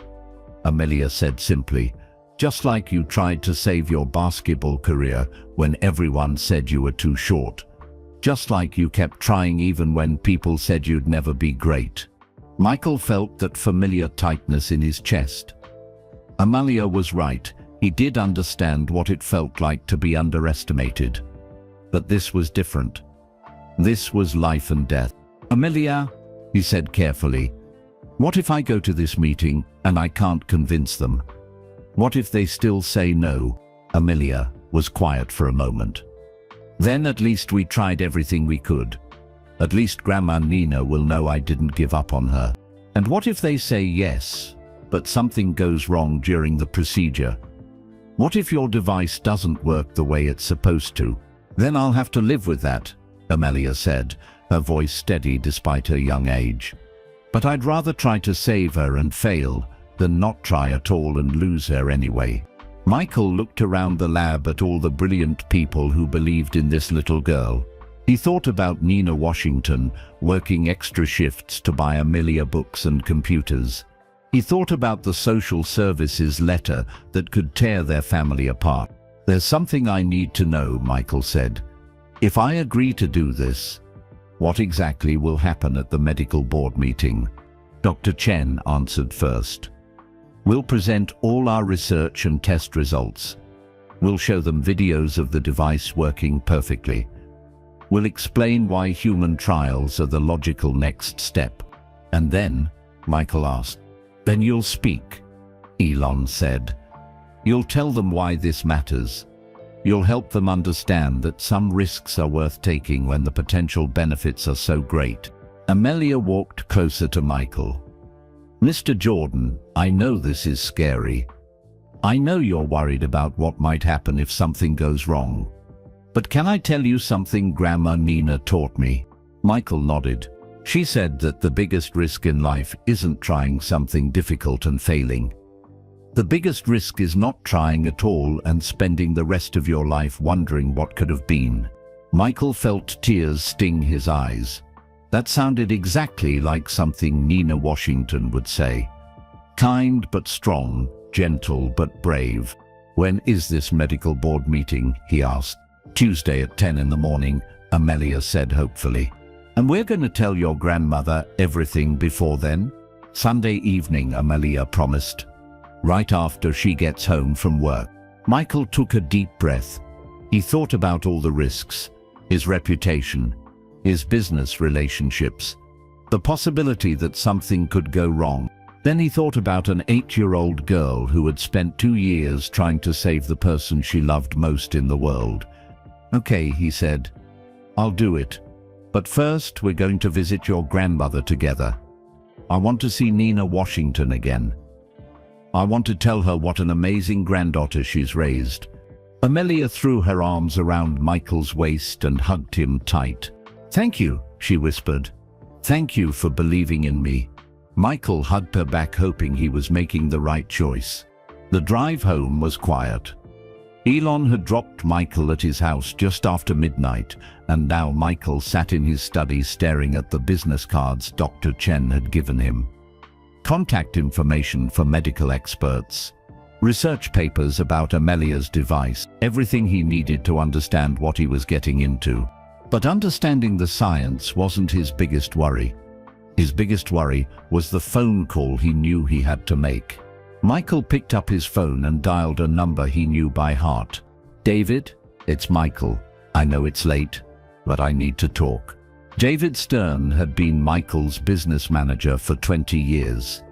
Amelia said simply. Just like you tried to save your basketball career when everyone said you were too short. Just like you kept trying even when people said you'd never be great. Michael felt that familiar tightness in his chest. Amelia was right. He did understand what it felt like to be underestimated. But this was different. This was life and death. Amelia, he said carefully, what if I go to this meeting and I can't convince them? What if they still say no? Amelia was quiet for a moment. Then at least we tried everything we could. At least Grandma Nina will know I didn't give up on her. And what if they say yes, but something goes wrong during the procedure? What if your device doesn't work the way it's supposed to? Then I'll have to live with that, Amelia said, her voice steady despite her young age. But I'd rather try to save her and fail than not try at all and lose her anyway. Michael looked around the lab at all the brilliant people who believed in this little girl. He thought about Nina Washington working extra shifts to buy Amelia books and computers. He thought about the social services letter that could tear their family apart. There's something I need to know, Michael said. If I agree to do this, what exactly will happen at the medical board meeting? Dr. Chen answered first. We'll present all our research and test results. We'll show them videos of the device working perfectly. We'll explain why human trials are the logical next step. And then, Michael asked, then you'll speak, Elon said. You'll tell them why this matters. You'll help them understand that some risks are worth taking when the potential benefits are so great. Amelia walked closer to Michael. Mr. Jordan, I know this is scary. I know you're worried about what might happen if something goes wrong. But can I tell you something Grandma Nina taught me? Michael nodded. She said that the biggest risk in life isn't trying something difficult and failing. The biggest risk is not trying at all and spending the rest of your life wondering what could have been. Michael felt tears sting his eyes. That sounded exactly like something Nina Washington would say. Kind but strong, gentle but brave. When is this medical board meeting? He asked. Tuesday at 10 in the morning, Amelia said hopefully. And we're going to tell your grandmother everything before then? Sunday evening, Amelia promised. Right after she gets home from work. Michael took a deep breath. He thought about all the risks, his reputation, his business relationships, the possibility that something could go wrong. Then he thought about an 8-year-old girl who had spent 2 years trying to save the person she loved most in the world. Okay, he said, I'll do it. But first, we're going to visit your grandmother together. I want to see Nina Washington again. I want to tell her what an amazing granddaughter she's raised. Amelia threw her arms around Michael's waist and hugged him tight. Thank you, she whispered. Thank you for believing in me. Michael hugged her back, hoping he was making the right choice. The drive home was quiet. Elon had dropped Michael at his house just after midnight, and now Michael sat in his study staring at the business cards Dr. Chen had given him. Contact information for medical experts. Research papers about Amelia's device. Everything he needed to understand what he was getting into. But understanding the science wasn't his biggest worry. His biggest worry was the phone call he knew he had to make. Michael picked up his phone and dialed a number he knew by heart. David, it's Michael. I know it's late, but I need to talk. David Stern had been Michael's business manager for 20 years.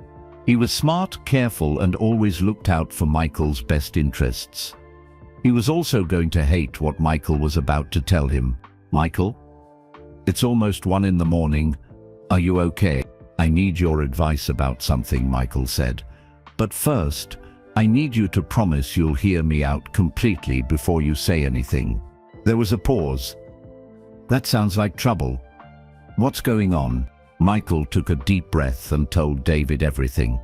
He was smart, careful, and always looked out for Michael's best interests. He was also going to hate what Michael was about to tell him. Michael? It's almost 1 in the morning. Are you okay? I need your advice about something, Michael said. But first, I need you to promise you'll hear me out completely before you say anything. There was a pause. That sounds like trouble. What's going on? Michael took a deep breath and told David everything.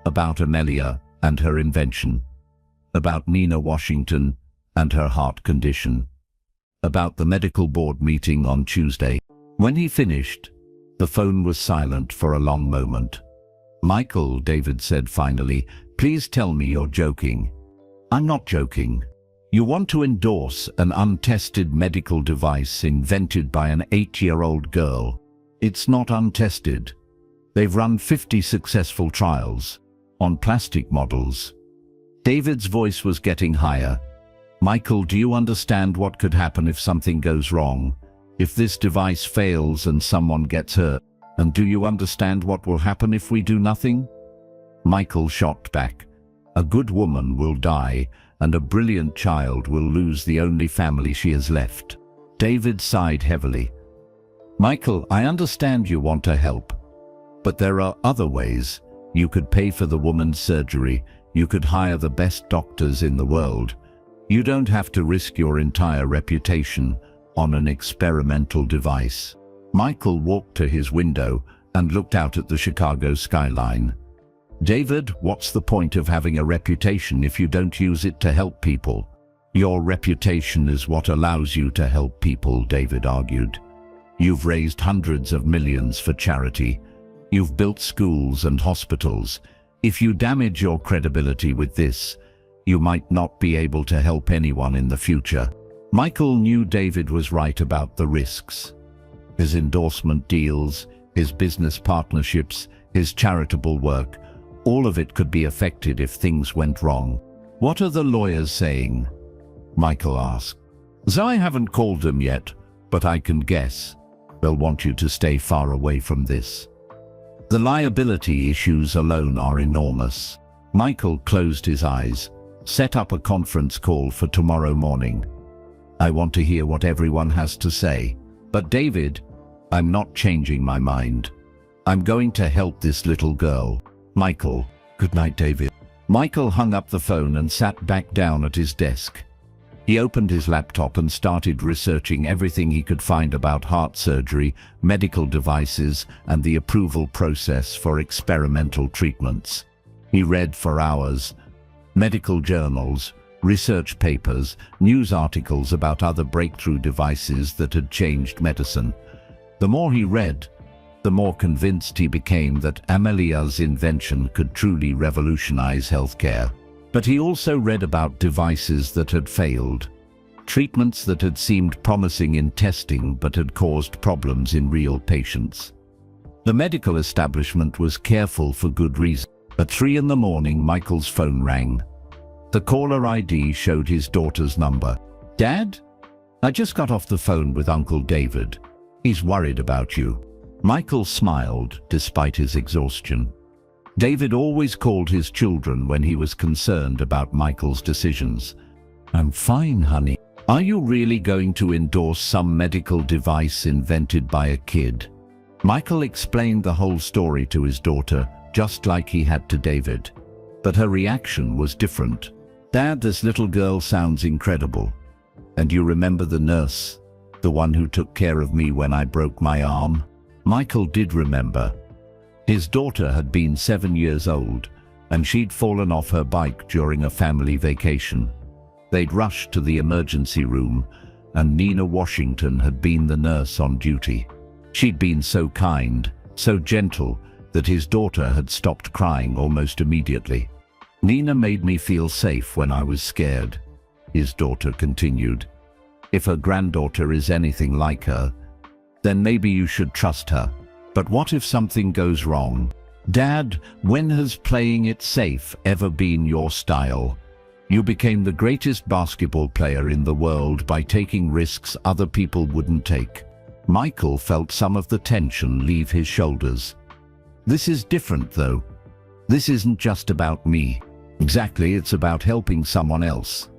About Amelia and her invention. About Nina Washington and her heart condition. About the medical board meeting on Tuesday. When he finished, the phone was silent for a long moment. Michael, David said finally, please tell me you're joking. I'm not joking. You want to endorse an untested medical device invented by an 8-year-old girl. It's not untested. They've run 50 successful trials on plastic models. David's voice was getting higher. Michael, do you understand what could happen if something goes wrong? If this device fails and someone gets hurt? And do you understand what will happen if we do nothing? Michael shot back. A good woman will die, and a brilliant child will lose the only family she has left. David sighed heavily. Michael, I understand you want to help, but there are other ways. You could pay for the woman's surgery. You could hire the best doctors in the world. You don't have to risk your entire reputation on an experimental device. Michael walked to his window and looked out at the Chicago skyline. David, what's the point of having a reputation if you don't use it to help people? Your reputation is what allows you to help people, David argued. You've raised hundreds of millions for charity. You've built schools and hospitals. If you damage your credibility with this, you might not be able to help anyone in the future. Michael knew David was right about the risks. His endorsement deals, his business partnerships, his charitable work, all of it could be affected if things went wrong. What are the lawyers saying? Michael asked. I haven't called them yet, but I can guess. They'll want you to stay far away from this. The liability issues alone are enormous. Michael closed his eyes, set up a conference call for tomorrow morning. I want to hear what everyone has to say. But David, I'm not changing my mind. I'm going to help this little girl. Michael, good night, David. Michael hung up the phone and sat back down at his desk. He opened his laptop and started researching everything he could find about heart surgery, medical devices, and the approval process for experimental treatments. He read for hours. Medical journals, research papers, news articles about other breakthrough devices that had changed medicine. The more he read, the more convinced he became that Amelia's invention could truly revolutionize healthcare. But he also read about devices that had failed. treatments that had seemed promising in testing but had caused problems in real patients. The medical establishment was careful for good reason. At 3 in the morning, Michael's phone rang. The caller ID showed his daughter's number. "Dad? I just got off the phone with Uncle David. He's worried about you." Michael smiled despite his exhaustion. David always called his children when he was concerned about Michael's decisions. "I'm fine, honey." "Are you really going to endorse some medical device invented by a kid?" Michael explained the whole story to his daughter, just like he had to David. But her reaction was different. "Dad, this little girl sounds incredible. And you remember the nurse, the one who took care of me when I broke my arm?" Michael did remember. His daughter had been 7 years old, and she'd fallen off her bike during a family vacation. They'd rushed to the emergency room, and Nina Washington had been the nurse on duty. She'd been so kind, so gentle, that his daughter had stopped crying almost immediately. "Nina made me feel safe when I was scared," his daughter continued. "If her granddaughter is anything like her, then maybe you should trust her. But what if something goes wrong? Dad, when has playing it safe ever been your style? You became the greatest basketball player in the world by taking risks other people wouldn't take." Michael felt some of the tension leave his shoulders. "This is different, though. This isn't just about me." "Exactly, it's about helping someone else.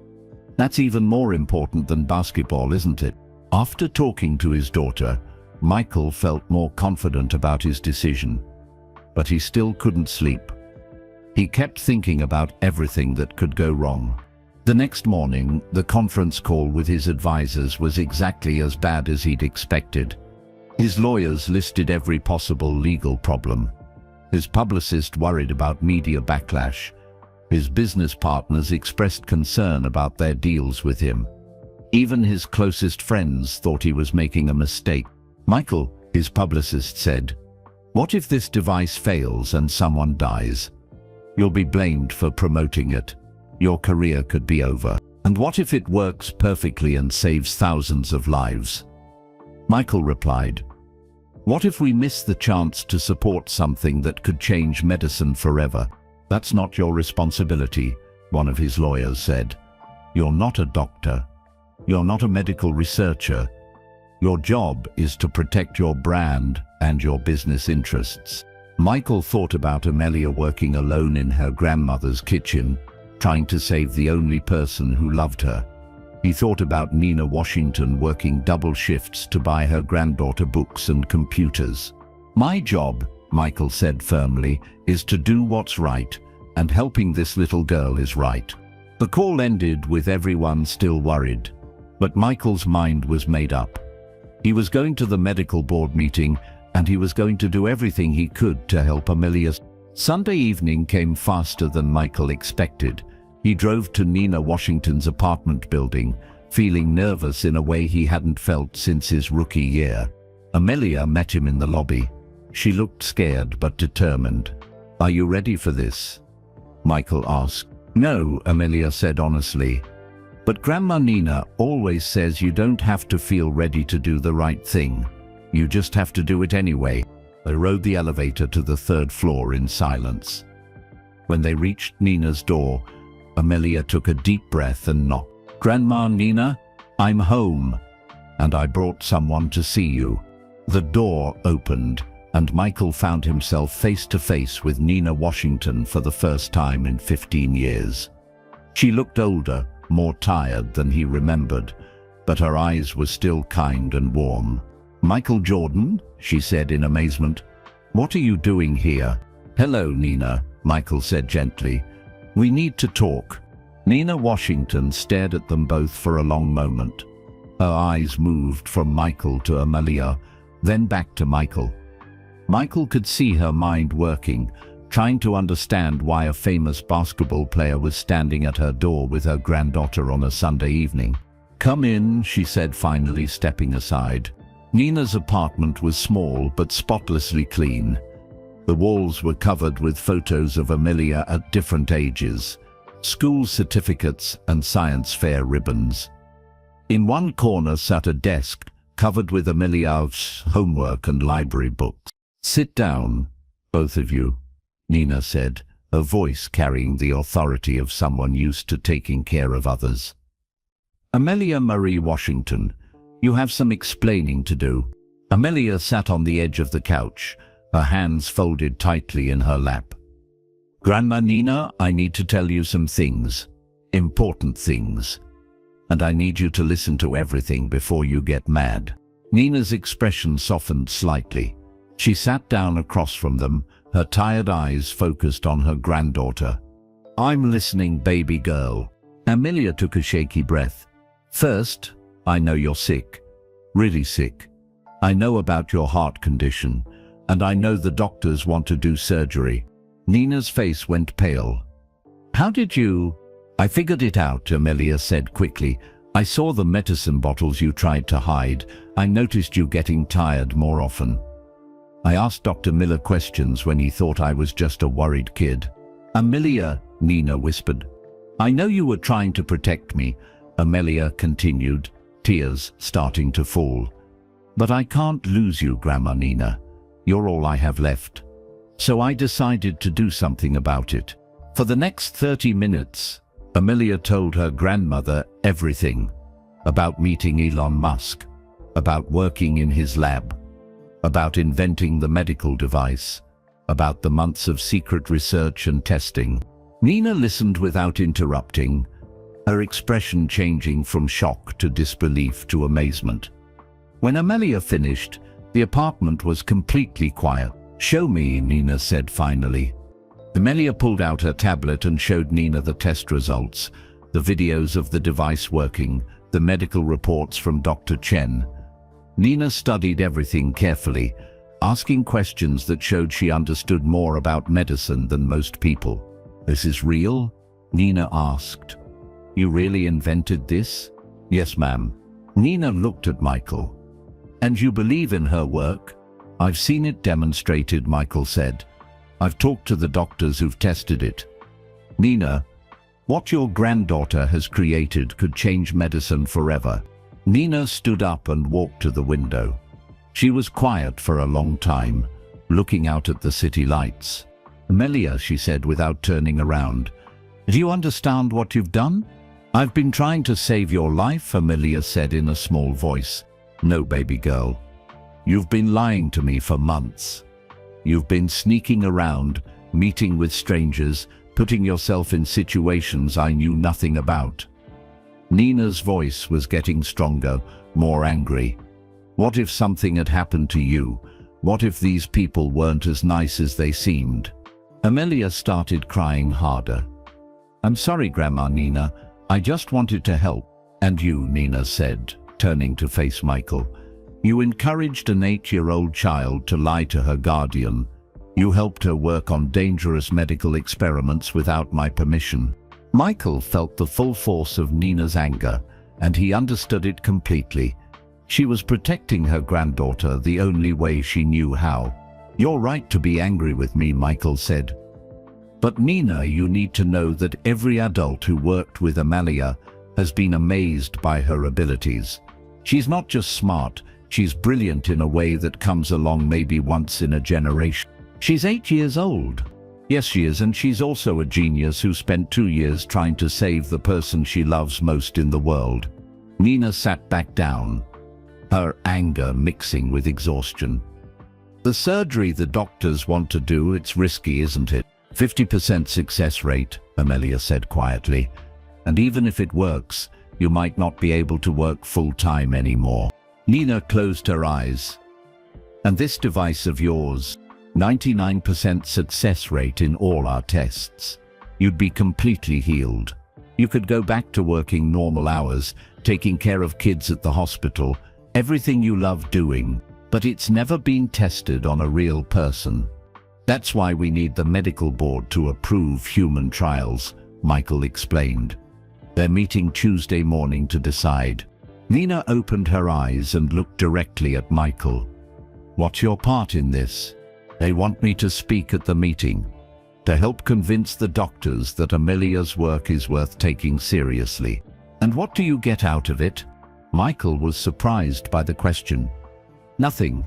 That's even more important than basketball, isn't it?" After talking to his daughter, Michael felt more confident about his decision, but he still couldn't sleep. He kept thinking about everything that could go wrong. The next morning, the conference call with his advisors was exactly as bad as he'd expected. His lawyers listed every possible legal problem. His publicist worried about media backlash. His business partners expressed concern about their deals with him. Even his closest friends thought he was making a mistake. "Michael," his publicist said, "what if this device fails and someone dies? You'll be blamed for promoting it. Your career could be over. And what if it works perfectly and saves thousands of lives?" Michael replied, "What if we miss the chance to support something that could change medicine forever?" "That's not your responsibility," one of his lawyers said. "You're not a doctor. You're not a medical researcher. Your job is to protect your brand and your business interests." Michael thought about Amelia working alone in her grandmother's kitchen, trying to save the only person who loved her. He thought about Nina Washington working double shifts to buy her granddaughter books and computers. "My job," Michael said firmly, "is to do what's right, and helping this little girl is right." The call ended with everyone still worried, but Michael's mind was made up. He was going to the medical board meeting, and he was going to do everything he could to help Amelia. Sunday evening came faster than Michael expected. He drove to Nina Washington's apartment building, feeling nervous in a way he hadn't felt since his rookie year. Amelia met him in the lobby. She looked scared but determined. "Are you ready for this?" Michael asked. "No," Amelia said honestly. "But Grandma Nina always says you don't have to feel ready to do the right thing. You just have to do it anyway." They rode the elevator to the 3rd floor in silence. When they reached Nina's door, Amelia took a deep breath and knocked. "Grandma Nina, I'm home, and I brought someone to see you." The door opened, and Michael found himself face to face with Nina Washington for the first time in 15 years. She looked older, more tired than he remembered, but her eyes were still kind and warm. "Michael Jordan," she said in amazement. "What are you doing here?" "Hello, Nina," Michael said gently. "We need to talk." Nina Washington stared at them both for a long moment. Her eyes moved from Michael to Amelia, then back to Michael. Michael could see her mind working, trying to understand why a famous basketball player was standing at her door with her granddaughter on a Sunday evening. "Come in," she said, finally stepping aside. Nina's apartment was small but spotlessly clean. The walls were covered with photos of Amelia at different ages, school certificates and science fair ribbons. In one corner sat a desk covered with Amelia's homework and library books. "Sit down, both of you," Nina said, her voice carrying the authority of someone used to taking care of others. "Amelia Marie Washington, you have some explaining to do." Amelia sat on the edge of the couch, her hands folded tightly in her lap. "Grandma Nina, I need to tell you some things, important things. And I need you to listen to everything before you get mad." Nina's expression softened slightly. She sat down across from them, her tired eyes focused on her granddaughter. "I'm listening, baby girl." Amelia took a shaky breath. "First, I know you're sick, really sick. I know about your heart condition, and I know the doctors want to do surgery." Nina's face went pale. "How did you—" "I figured it out," Amelia said quickly. "I saw the medicine bottles you tried to hide. I noticed you getting tired more often. I asked Dr. Miller questions when he thought I was just a worried kid." "Amelia," Nina whispered. "I know you were trying to protect me," Amelia continued, tears starting to fall. "But I can't lose you, Grandma Nina. You're all I have left. So I decided to do something about it." For the next 30 minutes, Amelia told her grandmother everything. About meeting Elon Musk, about working in his lab, about inventing the medical device, about the months of secret research and testing. Nina listened without interrupting, her expression changing from shock to disbelief to amazement. When Amelia finished, the apartment was completely quiet. "Show me," Nina said finally. Amelia pulled out her tablet and showed Nina the test results, the videos of the device working, the medical reports from Dr. Chen. Nina studied everything carefully, asking questions that showed she understood more about medicine than most people. "This is real?" Nina asked. "You really invented this?" "Yes, ma'am." Nina looked at Michael. "And you believe in her work?" "I've seen it demonstrated," Michael said. "I've talked to the doctors who've tested it." "Nina, what your granddaughter has created could change medicine forever." Nina stood up and walked to the window. She was quiet for a long time, looking out at the city lights. "Amelia," she said without turning around, "do you understand what you've done?" "I've been trying to save your life," Amelia said in a small voice. "No, baby girl. You've been lying to me for months. You've been sneaking around, meeting with strangers, putting yourself in situations I knew nothing about." Nina's voice was getting stronger, more angry. "What if something had happened to you? What if these people weren't as nice as they seemed?" Amelia started crying harder. "I'm sorry, Grandma Nina. I just wanted to help." "And you," Nina said, turning to face Michael. "You encouraged an 8-year-old child to lie to her guardian. You helped her work on dangerous medical experiments without my permission." Michael felt the full force of Nina's anger, and he understood it completely. She was protecting her granddaughter the only way she knew how. "You're right to be angry with me," Michael said. "But Nina, you need to know that every adult who worked with Amelia has been amazed by her abilities. She's not just smart, she's brilliant in a way that comes along maybe once in a generation. She's 8 years old. Yes, she is, and she's also a genius who spent 2 years trying to save the person she loves most in the world." Nina sat back down, her anger mixing with exhaustion. "The surgery the doctors want to do, it's risky, isn't it?" 50% success rate, Amelia said quietly. "And even if it works, you might not be able to work full-time anymore." Nina closed her eyes. "And this device of yours, 99% success rate in all our tests. You'd be completely healed. You could go back to working normal hours, taking care of kids at the hospital, everything you love doing, but it's never been tested on a real person. That's why we need the medical board to approve human trials," Michael explained. "They're meeting Tuesday morning to decide." Nina opened her eyes and looked directly at Michael. "What's your part in this?" "They want me to speak at the meeting, to help convince the doctors that Amelia's work is worth taking seriously." "And what do you get out of it?" Michael was surprised by the question. Nothing.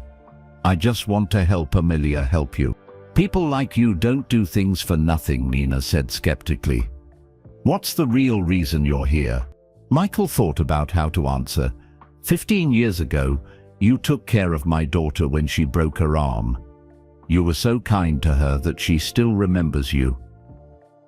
I just want to help Amelia help you. People like you don't do things for nothing, Nina said skeptically. What's the real reason you're here? Michael thought about how to answer. 15 years ago, you took care of my daughter when she broke her arm. You were so kind to her that she still remembers you.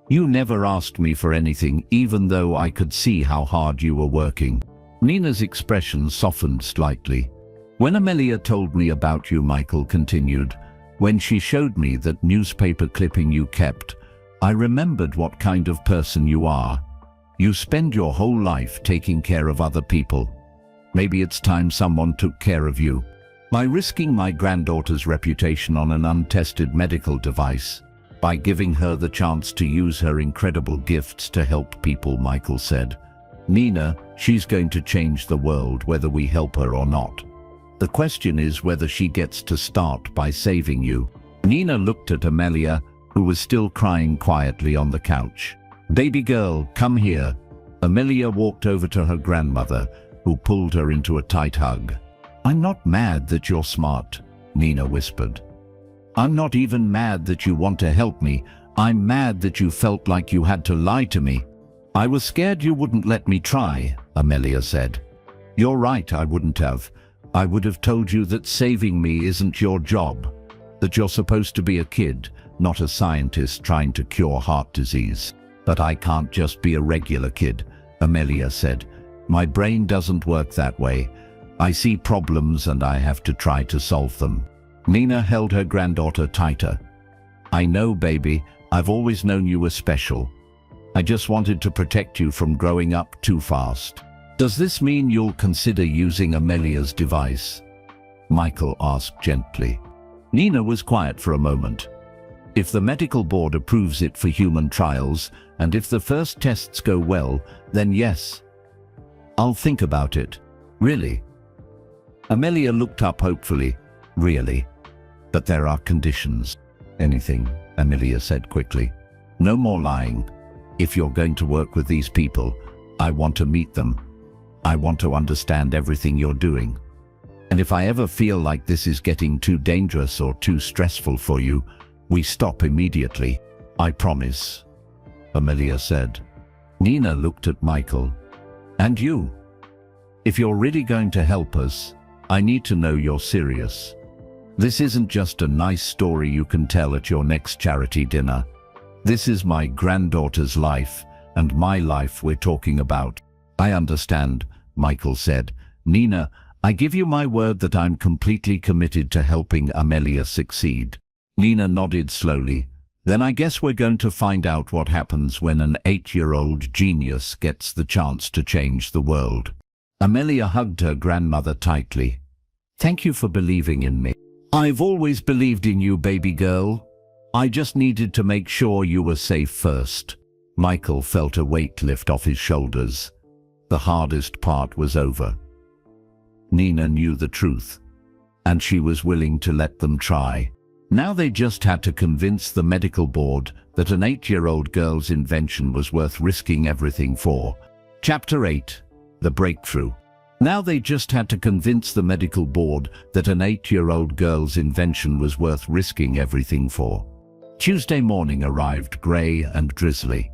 You never asked me for anything, even though I could see how hard you were working. Nina's expression softened slightly. When Amelia told me about you, Michael continued, when she showed me that newspaper clipping you kept, I remembered what kind of person you are. You spend your whole life taking care of other people. Maybe it's time someone took care of you. By risking my granddaughter's reputation on an untested medical device, by giving her the chance to use her incredible gifts to help people, Michael said. Nina, she's going to change the world whether we help her or not. The question is whether she gets to start by saving you. Nina looked at Amelia, who was still crying quietly on the couch. Baby girl, come here. Amelia walked over to her grandmother, who pulled her into a tight hug. I'm not mad that you're smart, Nina whispered. I'm not even mad that you want to help me. I'm mad that you felt like you had to lie to me. I was scared you wouldn't let me try, Amelia said. You're right, I wouldn't have. I would have told you that saving me isn't your job, that you're supposed to be a kid, not a scientist trying to cure heart disease. But I can't just be a regular kid, Amelia said. My brain doesn't work that way. I see problems and I have to try to solve them. Nina held her granddaughter tighter. I know, baby, I've always known you were special. I just wanted to protect you from growing up too fast. Does this mean you'll consider using Amelia's device? Michael asked gently. Nina was quiet for a moment. If the medical board approves it for human trials, and if the first tests go well, then yes. I'll think about it. Really? Amelia looked up hopefully. Really? But there are conditions. Anything, Amelia said quickly. No more lying. If you're going to work with these people, I want to meet them. I want to understand everything you're doing. And if I ever feel like this is getting too dangerous or too stressful for you, we stop immediately. I promise, Amelia said. Nina looked at Michael. And you? If you're really going to help us, I need to know you're serious. This isn't just a nice story you can tell at your next charity dinner. This is my granddaughter's life and my life we're talking about. I understand, Michael said. Nina, I give you my word that I'm completely committed to helping Amelia succeed. Nina nodded slowly. Then I guess we're going to find out what happens when an 8-year-old genius gets the chance to change the world. Amelia hugged her grandmother tightly. Thank you for believing in me. I've always believed in you, baby girl. I just needed to make sure you were safe first. Michael felt a weight lift off his shoulders. The hardest part was over. Nina knew the truth, and she was willing to let them try. Now they just had to convince the medical board that an 8-year-old girl's invention was worth risking everything for. Chapter 8. The Breakthrough. Now they just had to convince the medical board that an 8-year-old girl's invention was worth risking everything for. Tuesday morning arrived grey and drizzly.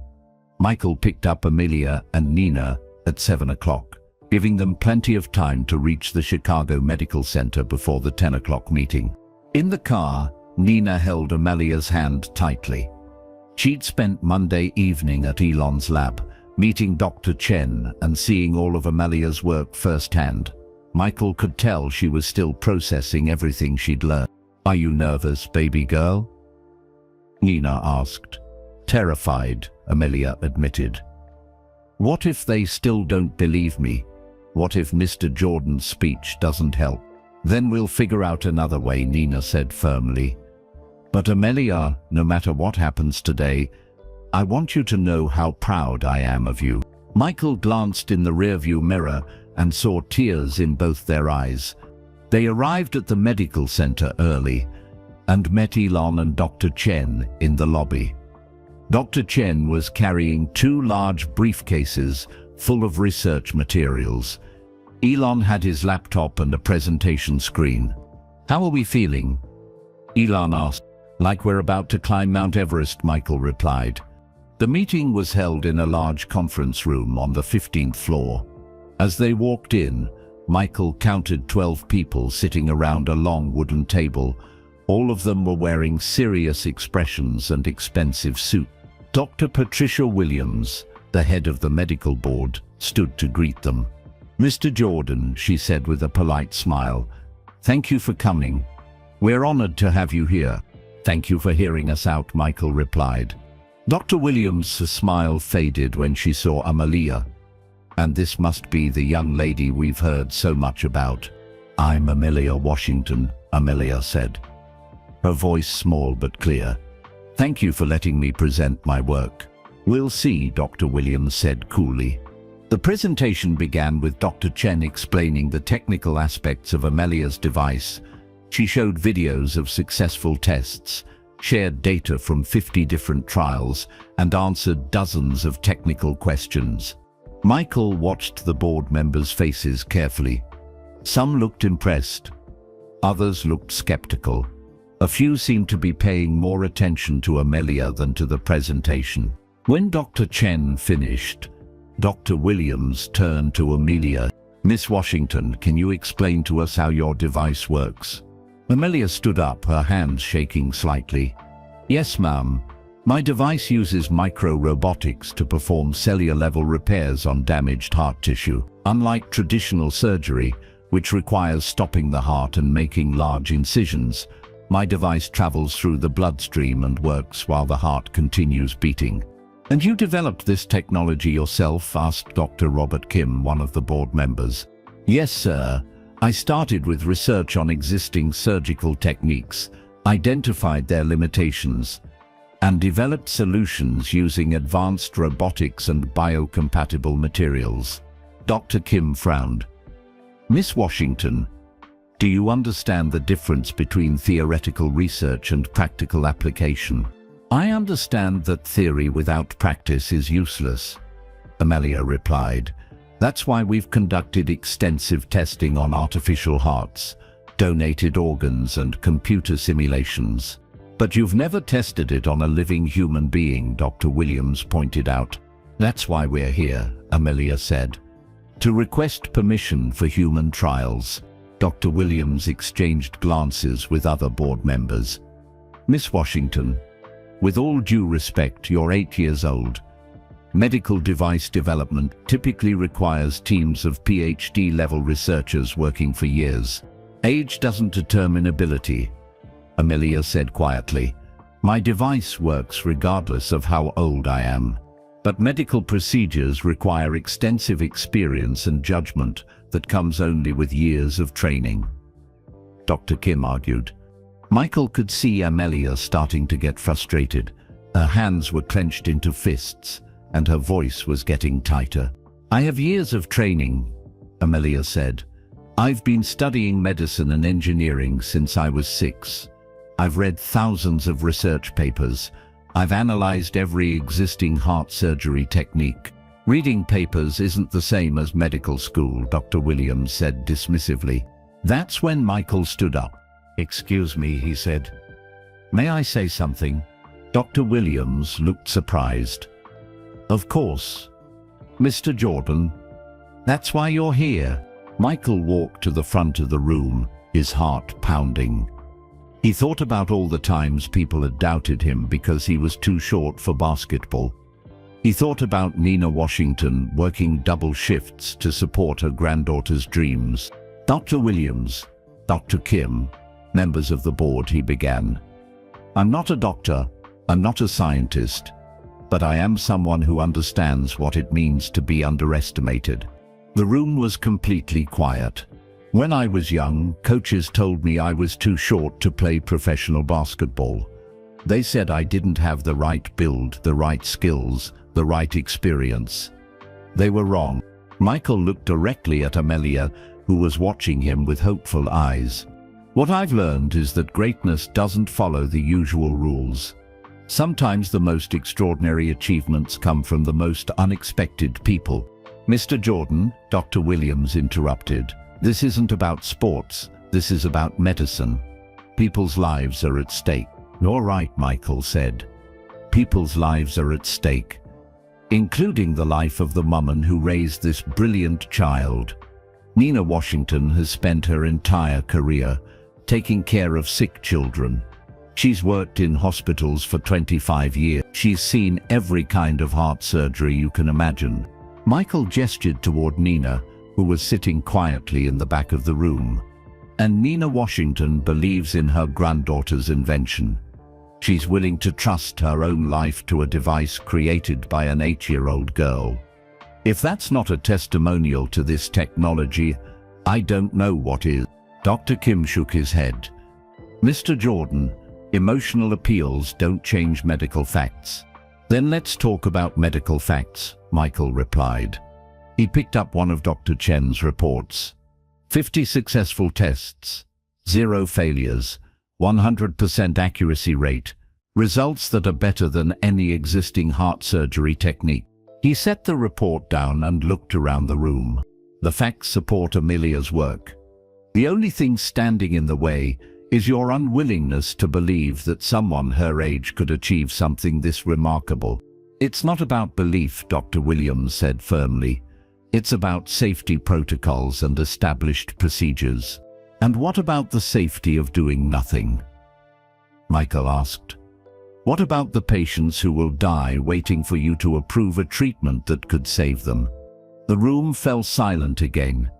Michael picked up Amelia and Nina at 7 o'clock, giving them plenty of time to reach the Chicago Medical Center before the 10 o'clock meeting. In the car, Nina held Amelia's hand tightly. She'd spent Monday evening at Elon's lab, meeting Dr. Chen and seeing all of Amelia's work firsthand. Michael could tell she was still processing everything she'd learned. Are you nervous, baby girl? Nina asked. Terrified, Amelia admitted. What if they still don't believe me? What if Mr. Jordan's speech doesn't help? Then we'll figure out another way, Nina said firmly. But Amelia, no matter what happens today, I want you to know how proud I am of you. Michael glanced in the rearview mirror and saw tears in both their eyes. They arrived at the medical center early and met Elon and Dr. Chen in the lobby. Dr. Chen was carrying 2 large briefcases full of research materials. Elon had his laptop and a presentation screen. "How are we feeling?" Elon asked. "Like we're about to climb Mount Everest," Michael replied. The meeting was held in a large conference room on the 15th floor. As they walked in, Michael counted 12 people sitting around a long wooden table. All of them were wearing serious expressions and expensive suits. Dr. Patricia Williams, the head of the medical board, stood to greet them. "Mr. Jordan," she said with a polite smile, "thank you for coming. We're honored to have you here." "Thank you for hearing us out," Michael replied. Dr. Williams' smile faded when she saw Amelia. "And this must be the young lady we've heard so much about." "I'm Amelia Washington," Amelia said, her voice small but clear. "Thank you for letting me present my work." "We'll see," Dr. Williams said coolly. The presentation began with Dr. Chen explaining the technical aspects of Amelia's device. She showed videos of successful tests, shared data from 50 different trials, and answered dozens of technical questions. Michael watched the board members' faces carefully. Some looked impressed. Others looked skeptical. A few seemed to be paying more attention to Amelia than to the presentation. When Dr. Chen finished, Dr. Williams turned to Amelia. "Miss Washington, can you explain to us how your device works?" Amelia stood up, her hands shaking slightly. "Yes, ma'am. My device uses micro-robotics to perform cellular-level repairs on damaged heart tissue. Unlike traditional surgery, which requires stopping the heart and making large incisions, my device travels through the bloodstream and works while the heart continues beating." "And you developed this technology yourself?" asked Dr. Robert Kim, one of the board members. "Yes, sir. I started with research on existing surgical techniques, identified their limitations, and developed solutions using advanced robotics and biocompatible materials." Dr. Kim frowned. "Miss Washington, do you understand the difference between theoretical research and practical application?" "I understand that theory without practice is useless," Amelia replied. "That's why we've conducted extensive testing on artificial hearts, donated organs, and computer simulations." "But you've never tested it on a living human being," Dr. Williams pointed out. "That's why we're here," Amelia said. "To request permission for human trials." Dr. Williams exchanged glances with other board members. "Miss Washington, with all due respect, you're 8 years old. Medical device development typically requires teams of PhD-level researchers working for years. Age doesn't determine ability," Amelia said quietly. "My device works regardless of how old I am. But medical procedures require extensive experience and judgment that comes only with years of training," Dr. Kim argued. Michael could see Amelia starting to get frustrated. Her hands were clenched into fists, and her voice was getting tighter. "I have years of training," Amelia said. "I've been studying medicine and engineering since I was 6. I've read thousands of research papers. I've analyzed every existing heart surgery technique." "Reading papers isn't the same as medical school," Dr. Williams said dismissively. That's when Michael stood up. "Excuse me," he said. "May I say something?" Dr. Williams looked surprised. "Of course. Mr. Jordan, that's why you're here." Michael walked to the front of the room, his heart pounding. He thought about all the times people had doubted him because he was too short for basketball. He thought about Nina Washington working double shifts to support her granddaughter's dreams. "Dr. Williams, Dr. Kim, members of the board," he began. "I'm not a doctor, I'm not a scientist, but I am someone who understands what it means to be underestimated." The room was completely quiet. "When I was young, coaches told me I was too short to play professional basketball. They said I didn't have the right build, the right skills, the right experience. They were wrong." Michael looked directly at Amelia, who was watching him with hopeful eyes. "What I've learned is that greatness doesn't follow the usual rules. Sometimes the most extraordinary achievements come from the most unexpected people." Mr. Jordan, Dr. Williams interrupted. This isn't about sports, this is about medicine. People's lives are at stake. You're right, Michael said. People's lives are at stake, including the life of the woman who raised this brilliant child. Nina Washington has spent her entire career taking care of sick children. She's worked in hospitals for 25 years. She's seen every kind of heart surgery you can imagine. Michael gestured toward Nina, who was sitting quietly in the back of the room. And Nina Washington believes in her granddaughter's invention. She's willing to trust her own life to a device created by an 8-year-old girl. If that's not a testimonial to this technology, I don't know what is. Dr. Kim shook his head. Mr. Jordan, emotional appeals don't change medical facts. Then let's talk about medical facts, Michael replied. He picked up one of Dr. Chen's reports. 50 successful tests, 0 failures, 100% accuracy rate, results that are better than any existing heart surgery technique. He set the report down and looked around the room. The facts support Amelia's work. The only thing standing in the way is your unwillingness to believe that someone her age could achieve something this remarkable. It's not about belief, Dr. Williams said firmly. It's about safety protocols and established procedures. And what about the safety of doing nothing? Michael asked. What about the patients who will die waiting for you to approve a treatment that could save them? The room fell silent again.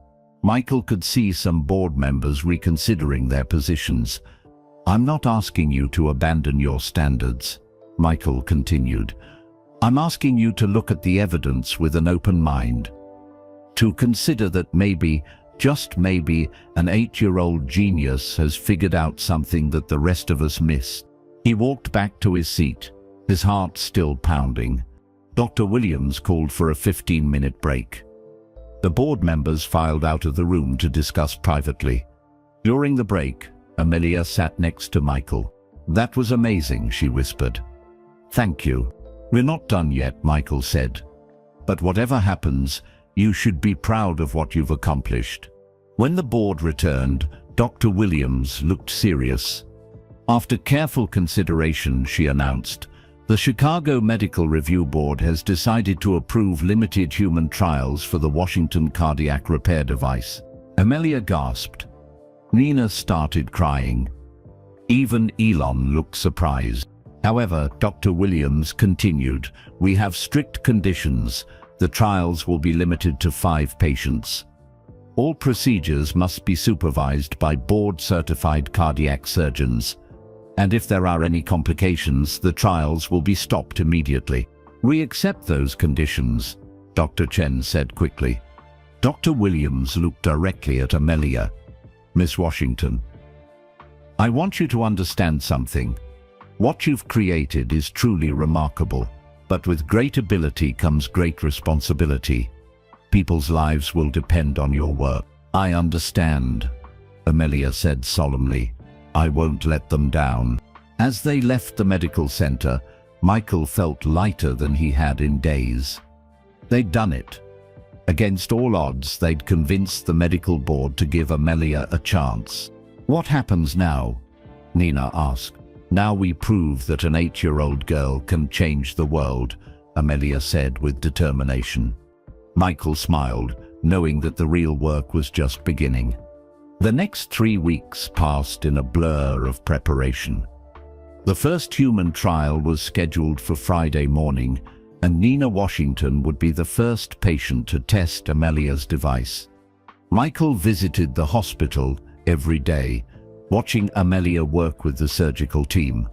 Michael could see some board members reconsidering their positions. I'm not asking you to abandon your standards, Michael continued. I'm asking you to look at the evidence with an open mind. To consider that maybe, just maybe, an 8-year-old genius has figured out something that the rest of us missed. He walked back to his seat, his heart still pounding. Dr. Williams called for a 15-minute break. The board members filed out of the room to discuss privately. During the break, Amelia sat next to Michael. That was amazing, she whispered. Thank you. We're not done yet, Michael said. But whatever happens, you should be proud of what you've accomplished. When the board returned, Dr. Williams looked serious. After careful consideration, she announced, the Chicago Medical Review Board has decided to approve limited human trials for the Washington cardiac repair device. Amelia gasped. Nina started crying. Even Elon looked surprised. However, Dr. Williams continued, we have strict conditions. The trials will be limited to 5 patients. All procedures must be supervised by board-certified cardiac surgeons. And if there are any complications, the trials will be stopped immediately. We accept those conditions, Dr. Chen said quickly. Dr. Williams looked directly at Amelia. Miss Washington, I want you to understand something. What you've created is truly remarkable, but with great ability comes great responsibility. People's lives will depend on your work. I understand, Amelia said solemnly. I won't let them down. As they left the medical center, Michael felt lighter than he had in days. They'd done it. Against all odds, they'd convinced the medical board to give Amelia a chance. What happens now? Nina asked. Now we prove that an 8-year-old girl can change the world, Amelia said with determination. Michael smiled, knowing that the real work was just beginning. The next 3 weeks passed in a blur of preparation. The first human trial was scheduled for Friday morning, and Nina Washington would be the first patient to test Amelia's device. Michael visited the hospital every day, watching Amelia work with the surgical team.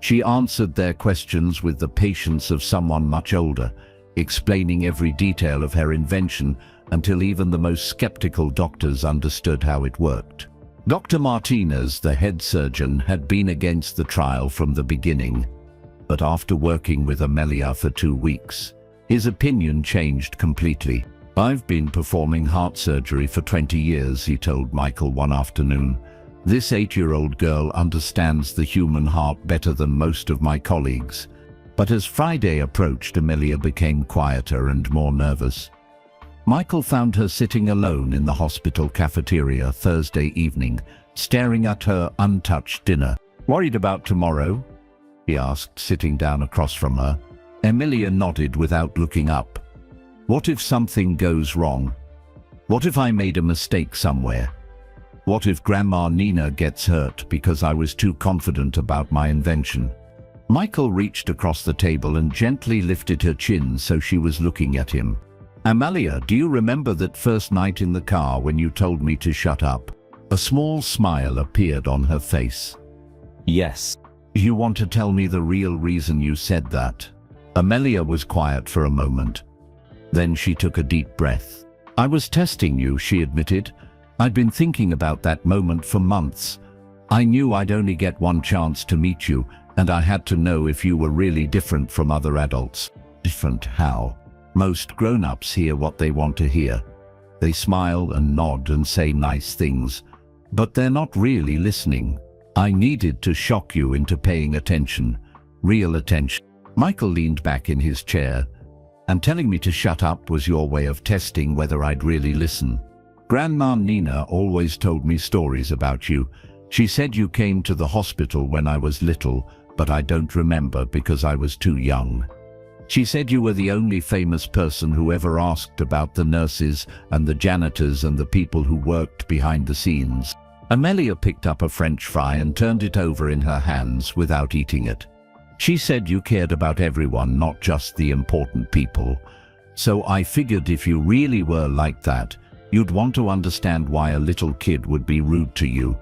She answered their questions with the patience of someone much older, explaining every detail of her invention until even the most skeptical doctors understood how it worked. Dr. Martinez, the head surgeon, had been against the trial from the beginning, but after working with Amelia for 2 weeks, his opinion changed completely. I've been performing heart surgery for 20 years, he told Michael one afternoon. This 8-year-old girl understands the human heart better than most of my colleagues. But as Friday approached, Amelia became quieter and more nervous. Michael found her sitting alone in the hospital cafeteria Thursday evening, staring at her untouched dinner. "Worried about tomorrow?" he asked, sitting down across from her. Amelia nodded without looking up. "What if something goes wrong? What if I made a mistake somewhere? What if Grandma Nina gets hurt because I was too confident about my invention?" Michael reached across the table and gently lifted her chin so she was looking at him. "Amelia, do you remember that first night in the car when you told me to shut up?" A small smile appeared on her face. "Yes." "You want to tell me the real reason you said that?" Amelia was quiet for a moment. Then she took a deep breath. "I was testing you," she admitted. "I'd been thinking about that moment for months. I knew I'd only get one chance to meet you, and I had to know if you were really different from other adults." "Different how?" "Most grown-ups hear what they want to hear. They smile and nod and say nice things, but they're not really listening. I needed to shock you into paying attention, real attention." Michael leaned back in his chair. "And telling me to shut up was your way of testing whether I'd really listen. Grandma Nina always told me stories about you. She said you came to the hospital when I was little, but I don't remember because I was too young. She said you were the only famous person who ever asked about the nurses and the janitors and the people who worked behind the scenes." Amelia picked up a French fry and turned it over in her hands without eating it. "She said you cared about everyone, not just the important people. So I figured if you really were like that, you'd want to understand why a little kid would be rude to you.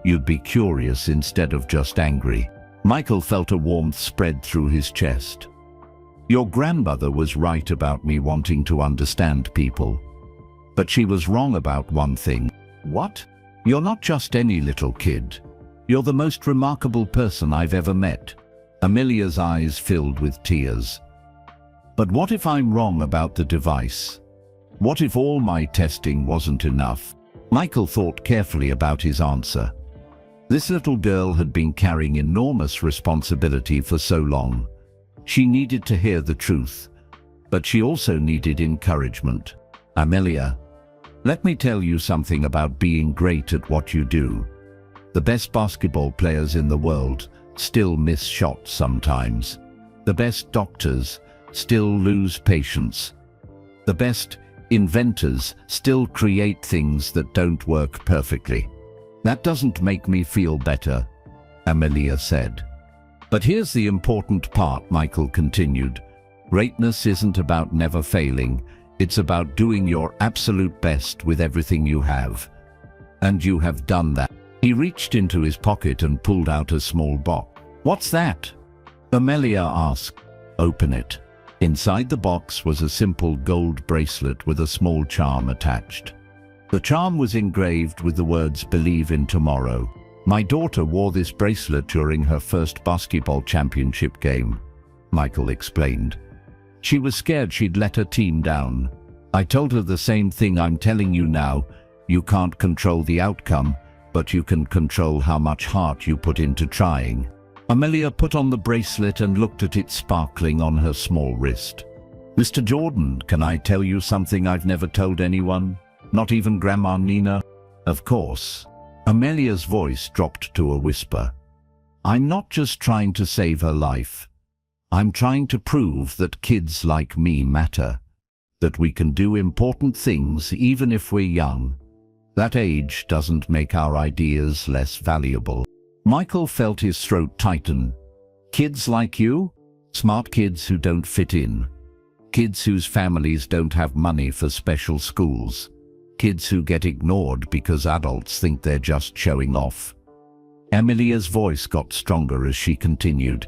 You'd be curious instead of just angry." Michael felt a warmth spread through his chest. "Your grandmother was right about me wanting to understand people. But she was wrong about one thing." "What?" "You're not just any little kid. You're the most remarkable person I've ever met." Amelia's eyes filled with tears. "But what if I'm wrong about the device? What if all my testing wasn't enough?" Michael thought carefully about his answer. This little girl had been carrying enormous responsibility for so long. She needed to hear the truth, but she also needed encouragement. "Amelia, let me tell you something about being great at what you do. The best basketball players in the world still miss shots sometimes. The best doctors still lose patients. The best inventors still create things that don't work perfectly. That doesn't make me feel better," Amelia said. "But here's the important part," Michael continued. "Greatness isn't about never failing. It's about doing your absolute best with everything you have. And you have done that." He reached into his pocket and pulled out a small box. "What's that?" Amelia asked. "Open it." Inside the box was a simple gold bracelet with a small charm attached. The charm was engraved with the words "Believe in tomorrow." "My daughter wore this bracelet during her first basketball championship game," Michael explained. "She was scared she'd let her team down. I told her the same thing I'm telling you now. You can't control the outcome, but you can control how much heart you put into trying." Amelia put on the bracelet and looked at it sparkling on her small wrist. "Mr. Jordan, can I tell you something I've never told anyone? Not even Grandma Nina?" "Of course." Amelia's voice dropped to a whisper. "I'm not just trying to save her life. I'm trying to prove that kids like me matter. That we can do important things even if we're young. That age doesn't make our ideas less valuable." Michael felt his throat tighten. "Kids like you? Smart kids who don't fit in. Kids whose families don't have money for special schools. Kids who get ignored because adults think they're just showing off." Amelia's voice got stronger as she continued.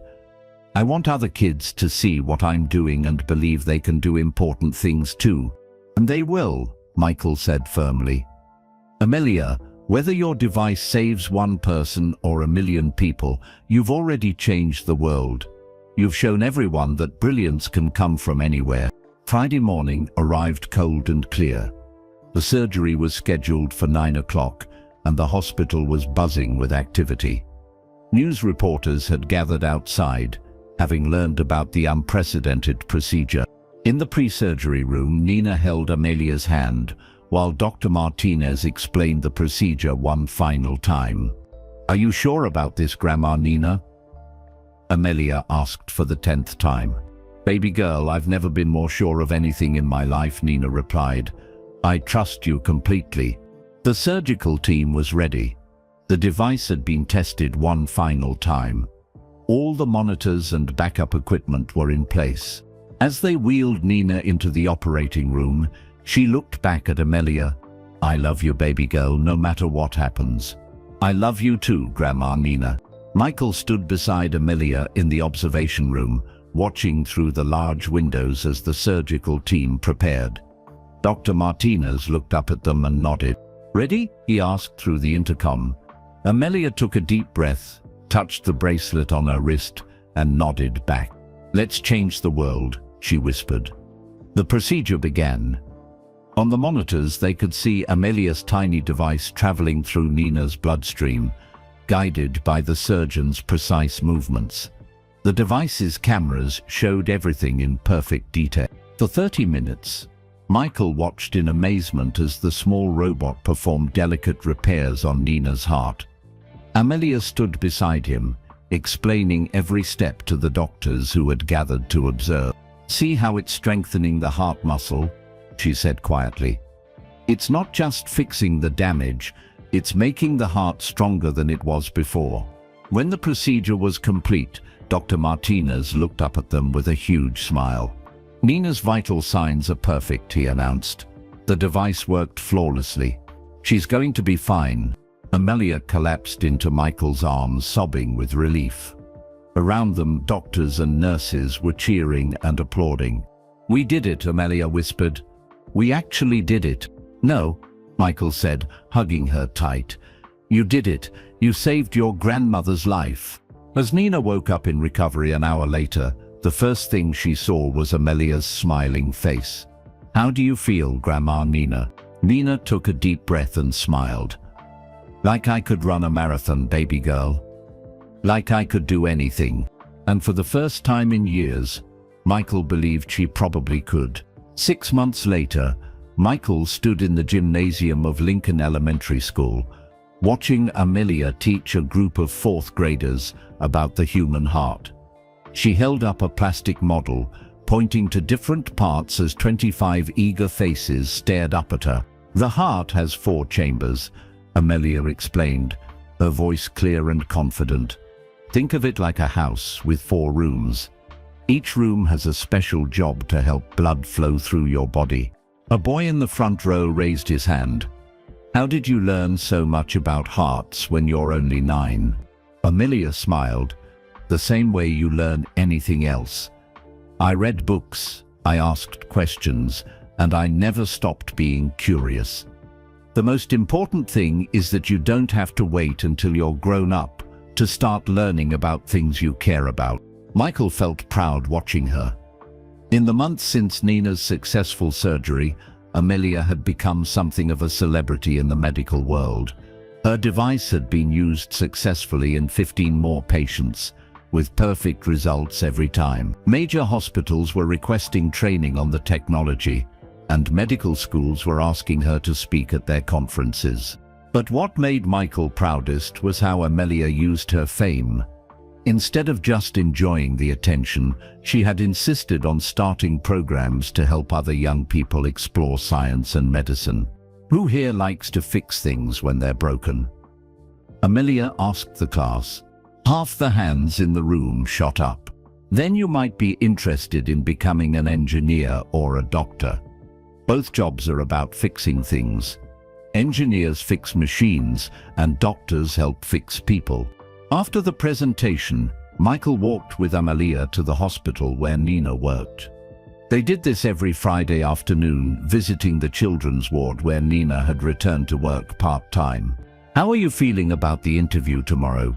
"I want other kids to see what I'm doing and believe they can do important things too. And they will," Michael said firmly. "Amelia, whether your device saves one person or 1,000,000 people, you've already changed the world. You've shown everyone that brilliance can come from anywhere." Friday morning arrived cold and clear. The surgery was scheduled for 9 o'clock, and the hospital was buzzing with activity. News reporters had gathered outside, having learned about the unprecedented procedure. In the pre-surgery room, Nina held Amelia's hand, while Dr. Martinez explained the procedure one final time. "Are you sure about this, Grandma Nina?" Amelia asked for the 10th time. "Baby girl, I've never been more sure of anything in my life," Nina replied. "I trust you completely." The surgical team was ready. The device had been tested one final time. All the monitors and backup equipment were in place. As they wheeled Nina into the operating room, she looked back at Amelia. "I love you, baby girl, no matter what happens." "I love you too, Grandma Nina." Michael stood beside Amelia in the observation room, watching through the large windows as the surgical team prepared. Dr. Martinez looked up at them and nodded. "Ready?" he asked through the intercom. Amelia took a deep breath, touched the bracelet on her wrist, and nodded back. "Let's change the world," she whispered. The procedure began. On the monitors, they could see Amelia's tiny device traveling through Nina's bloodstream, guided by the surgeon's precise movements. The device's cameras showed everything in perfect detail. For 30 minutes, Michael watched in amazement as the small robot performed delicate repairs on Nina's heart. Amelia stood beside him, explaining every step to the doctors who had gathered to observe. "See how it's strengthening the heart muscle?" she said quietly. "It's not just fixing the damage, it's making the heart stronger than it was before." When the procedure was complete, Dr. Martinez looked up at them with a huge smile. "Nina's vital signs are perfect," he announced. "The device worked flawlessly. She's going to be fine." Amelia collapsed into Michael's arms, sobbing with relief. Around them, doctors and nurses were cheering and applauding. "We did it," Amelia whispered. "We actually did it." "No," Michael said, hugging her tight. "You did it. You saved your grandmother's life." As Nina woke up in recovery an hour later, the first thing she saw was Amelia's smiling face. "How do you feel, Grandma Nina?" Nina took a deep breath and smiled. "Like I could run a marathon, baby girl. Like I could do anything." And for the first time in years, Michael believed she probably could. 6 months later, Michael stood in the gymnasium of Lincoln Elementary School, watching Amelia teach a group of 4th graders about the human heart. She held up a plastic model, pointing to different parts as 25 eager faces stared up at her. "The heart has 4 chambers," Amelia explained, her voice clear and confident. "Think of it like a house with 4 rooms. Each room has a special job to help blood flow through your body." A boy in the front row raised his hand. "How did you learn so much about hearts when you're only 9? Amelia smiled. "The same way you learn anything else. I read books, I asked questions, and I never stopped being curious. The most important thing is that you don't have to wait until you're grown up to start learning about things you care about." Michael felt proud watching her. In the months since Nina's successful surgery, Amelia had become something of a celebrity in the medical world. Her device had been used successfully in 15 more patients, with perfect results every time. Major hospitals were requesting training on the technology, and medical schools were asking her to speak at their conferences. But what made Michael proudest was how Amelia used her fame. Instead of just enjoying the attention, she had insisted on starting programs to help other young people explore science and medicine. "Who here likes to fix things when they're broken?" Amelia asked the class. Half the hands in the room shot up. "Then you might be interested in becoming an engineer or a doctor. Both jobs are about fixing things. Engineers fix machines, and doctors help fix people." After the presentation, Michael walked with Amelia to the hospital where Nina worked. They did this every Friday afternoon, visiting the children's ward where Nina had returned to work part-time. "How are you feeling about the interview tomorrow?"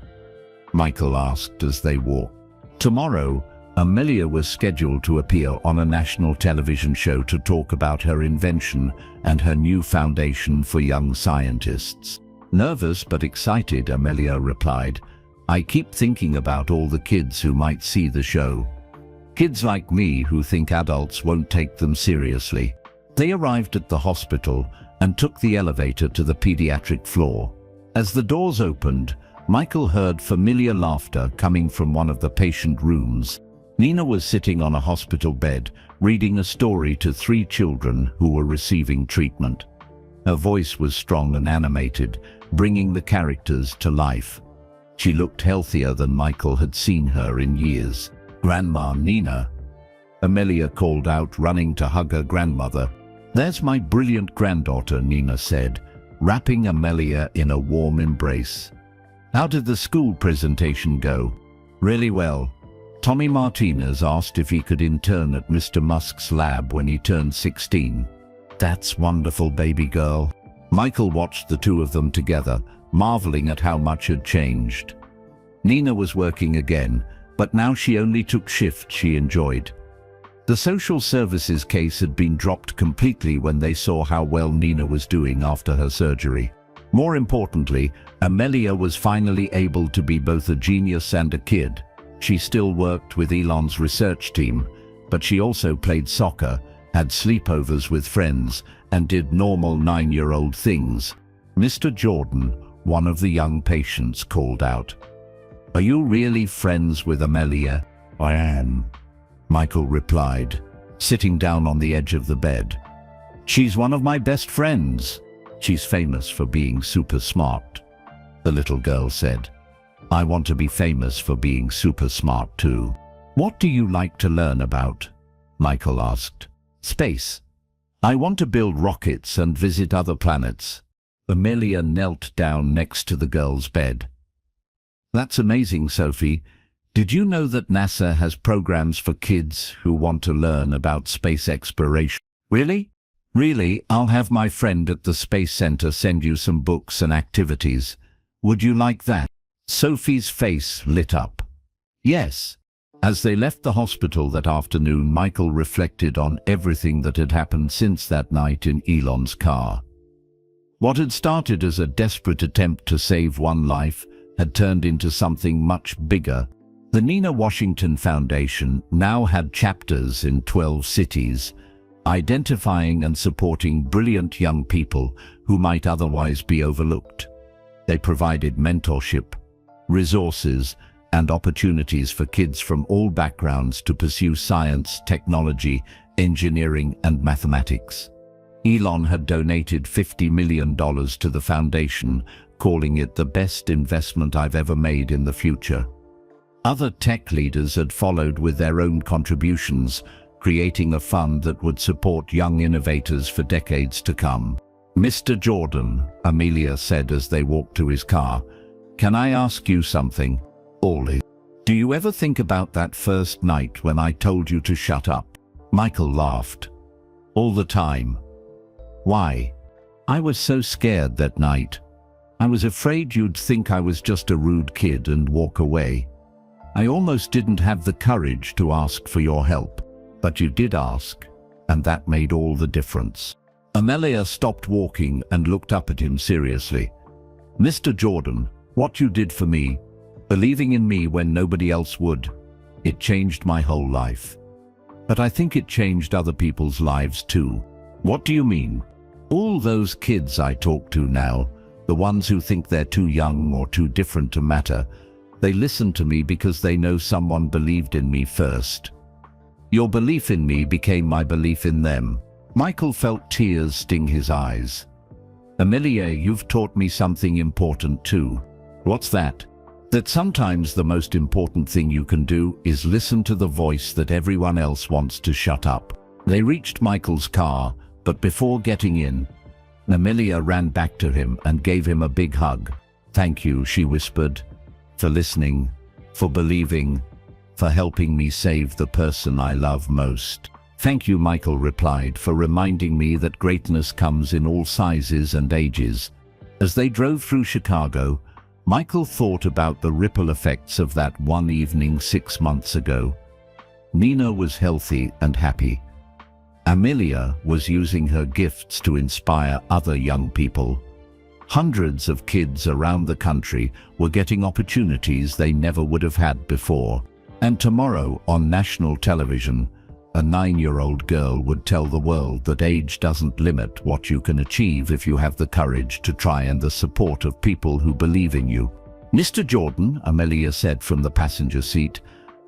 Michael asked as they walked. Tomorrow, Amelia was scheduled to appear on a national television show to talk about her invention and her new foundation for young scientists. "Nervous but excited," Amelia replied. "I keep thinking about all the kids who might see the show." Kids like me who think adults won't take them seriously. They arrived at the hospital and took the elevator to the pediatric floor. As the doors opened, Michael heard familiar laughter coming from one of the patient rooms. Nina was sitting on a hospital bed, reading a story to 3 children who were receiving treatment. Her voice was strong and animated, bringing the characters to life. She looked healthier than Michael had seen her in years. "Grandma Nina," Amelia called out, running to hug her grandmother. "There's my brilliant granddaughter," Nina said, wrapping Amelia in a warm embrace. "How did the school presentation go?" "Really well. Tommy Martinez asked if he could intern at Mr. Musk's lab when he turned 16. "That's wonderful, baby girl." Michael watched the two of them together, marveling at how much had changed. Nina was working again, but now she only took shifts she enjoyed. The social services case had been dropped completely when they saw how well Nina was doing after her surgery. More importantly, Amelia was finally able to be both a genius and a kid. She still worked with Elon's research team, but she also played soccer, had sleepovers with friends, and did normal 9-year-old things. Mr. Jordan, one of the young patients, called out, "Are you really friends with Amelia?" "I am," Michael replied, sitting down on the edge of the bed. "She's one of my best friends. She's famous for being super smart," the little girl said. "I want to be famous for being super smart too." "What do you like to learn about?" Michael asked. "Space. I want to build rockets and visit other planets." Amelia knelt down next to the girl's bed. "That's amazing, Sophie. Did you know that NASA has programs for kids who want to learn about space exploration?" "Really? Really, I'll have my friend at the Space Center send you some books and activities. Would you like that?" Sophie's face lit up. "Yes." As they left the hospital that afternoon, Michael reflected on everything that had happened since that night in Elon's car. What had started as a desperate attempt to save one life had turned into something much bigger. The Nina Washington Foundation now had chapters in 12 cities, identifying and supporting brilliant young people who might otherwise be overlooked. They provided mentorship, resources, and opportunities for kids from all backgrounds to pursue science, technology, engineering, and mathematics. Elon had donated $50 million to the foundation, calling it the best investment I've ever made in the future. Other tech leaders had followed with their own contributions, creating a fund that would support young innovators for decades to come. "Mr. Jordan," Amelia said as they walked to his car, "can I ask you something?" "Always." "Do you ever think about that first night when I told you to shut up?" Michael laughed. "All the time." "Why?" "I was so scared that night. I was afraid you'd think I was just a rude kid and walk away. I almost didn't have the courage to ask for your help. But you did ask, and that made all the difference." Amelia stopped walking and looked up at him seriously. "Mr. Jordan, what you did for me, believing in me when nobody else would, it changed my whole life. But I think it changed other people's lives too." "What do you mean?" "All those kids I talk to now, the ones who think they're too young or too different to matter, they listen to me because they know someone believed in me first. Your belief in me became my belief in them." Michael felt tears sting his eyes. "Amelia, you've taught me something important too." "What's that?" "That sometimes the most important thing you can do is listen to the voice that everyone else wants to shut up." They reached Michael's car, but before getting in, Amelia ran back to him and gave him a big hug. "Thank you," she whispered, "for listening, for believing, for helping me save the person I love most." "Thank you," Michael replied, "for reminding me that greatness comes in all sizes and ages." As they drove through Chicago, Michael thought about the ripple effects of that one evening 6 months ago. Nina was healthy and happy. Amelia was using her gifts to inspire other young people. Hundreds of kids around the country were getting opportunities they never would have had before. And tomorrow on national television, a 9-year-old girl would tell the world that age doesn't limit what you can achieve if you have the courage to try and the support of people who believe in you. "Mr. Jordan," Amelia said from the passenger seat,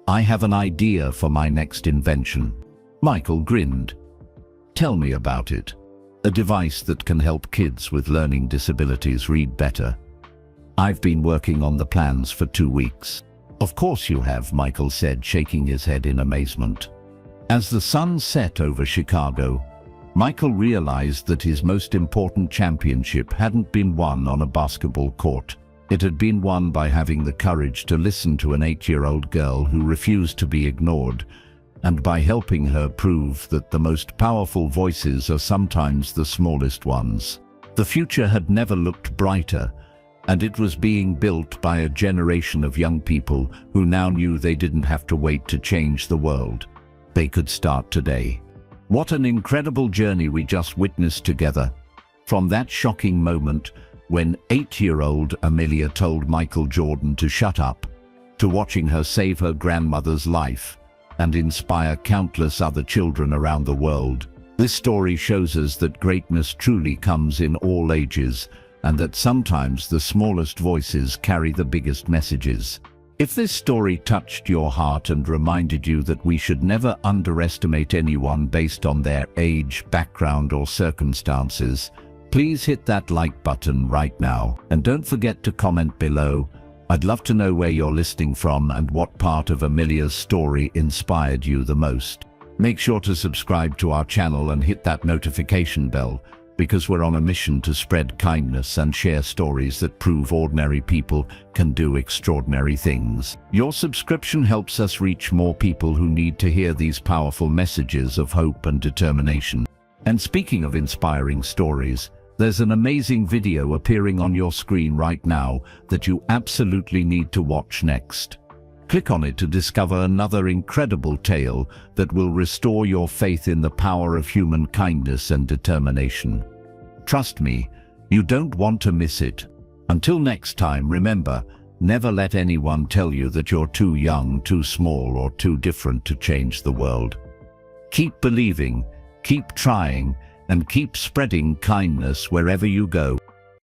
"I have an idea for my next invention." Michael grinned. "Tell me about it." "A device that can help kids with learning disabilities read better. I've been working on the plans for 2 weeks." "Of course you have," Michael said, shaking his head in amazement. As the sun set over Chicago, Michael realized that his most important championship hadn't been won on a basketball court. It had been won by having the courage to listen to an 8-year-old girl who refused to be ignored, and by helping her prove that the most powerful voices are sometimes the smallest ones. The future had never looked brighter, and it was being built by a generation of young people who now knew they didn't have to wait to change the world. They could start today. What an incredible journey we just witnessed together. From that shocking moment when 8-year-old Amelia told Michael Jordan to shut up, to watching her save her grandmother's life and inspire countless other children around the world. This story shows us that greatness truly comes in all ages, and that sometimes the smallest voices carry the biggest messages. If this story touched your heart and reminded you that we should never underestimate anyone based on their age, background, or circumstances, please hit that like button right now. And don't forget to comment below. I'd love to know where you're listening from and what part of Amelia's story inspired you the most. Make sure to subscribe to our channel and hit that notification bell, because we're on a mission to spread kindness and share stories that prove ordinary people can do extraordinary things. Your subscription helps us reach more people who need to hear these powerful messages of hope and determination. And speaking of inspiring stories, there's an amazing video appearing on your screen right now that you absolutely need to watch next. Click on it to discover another incredible tale that will restore your faith in the power of human kindness and determination. Trust me, you don't want to miss it. Until next time, remember, never let anyone tell you that you're too young, too small, or too different to change the world. Keep believing, keep trying, and keep spreading kindness wherever you go.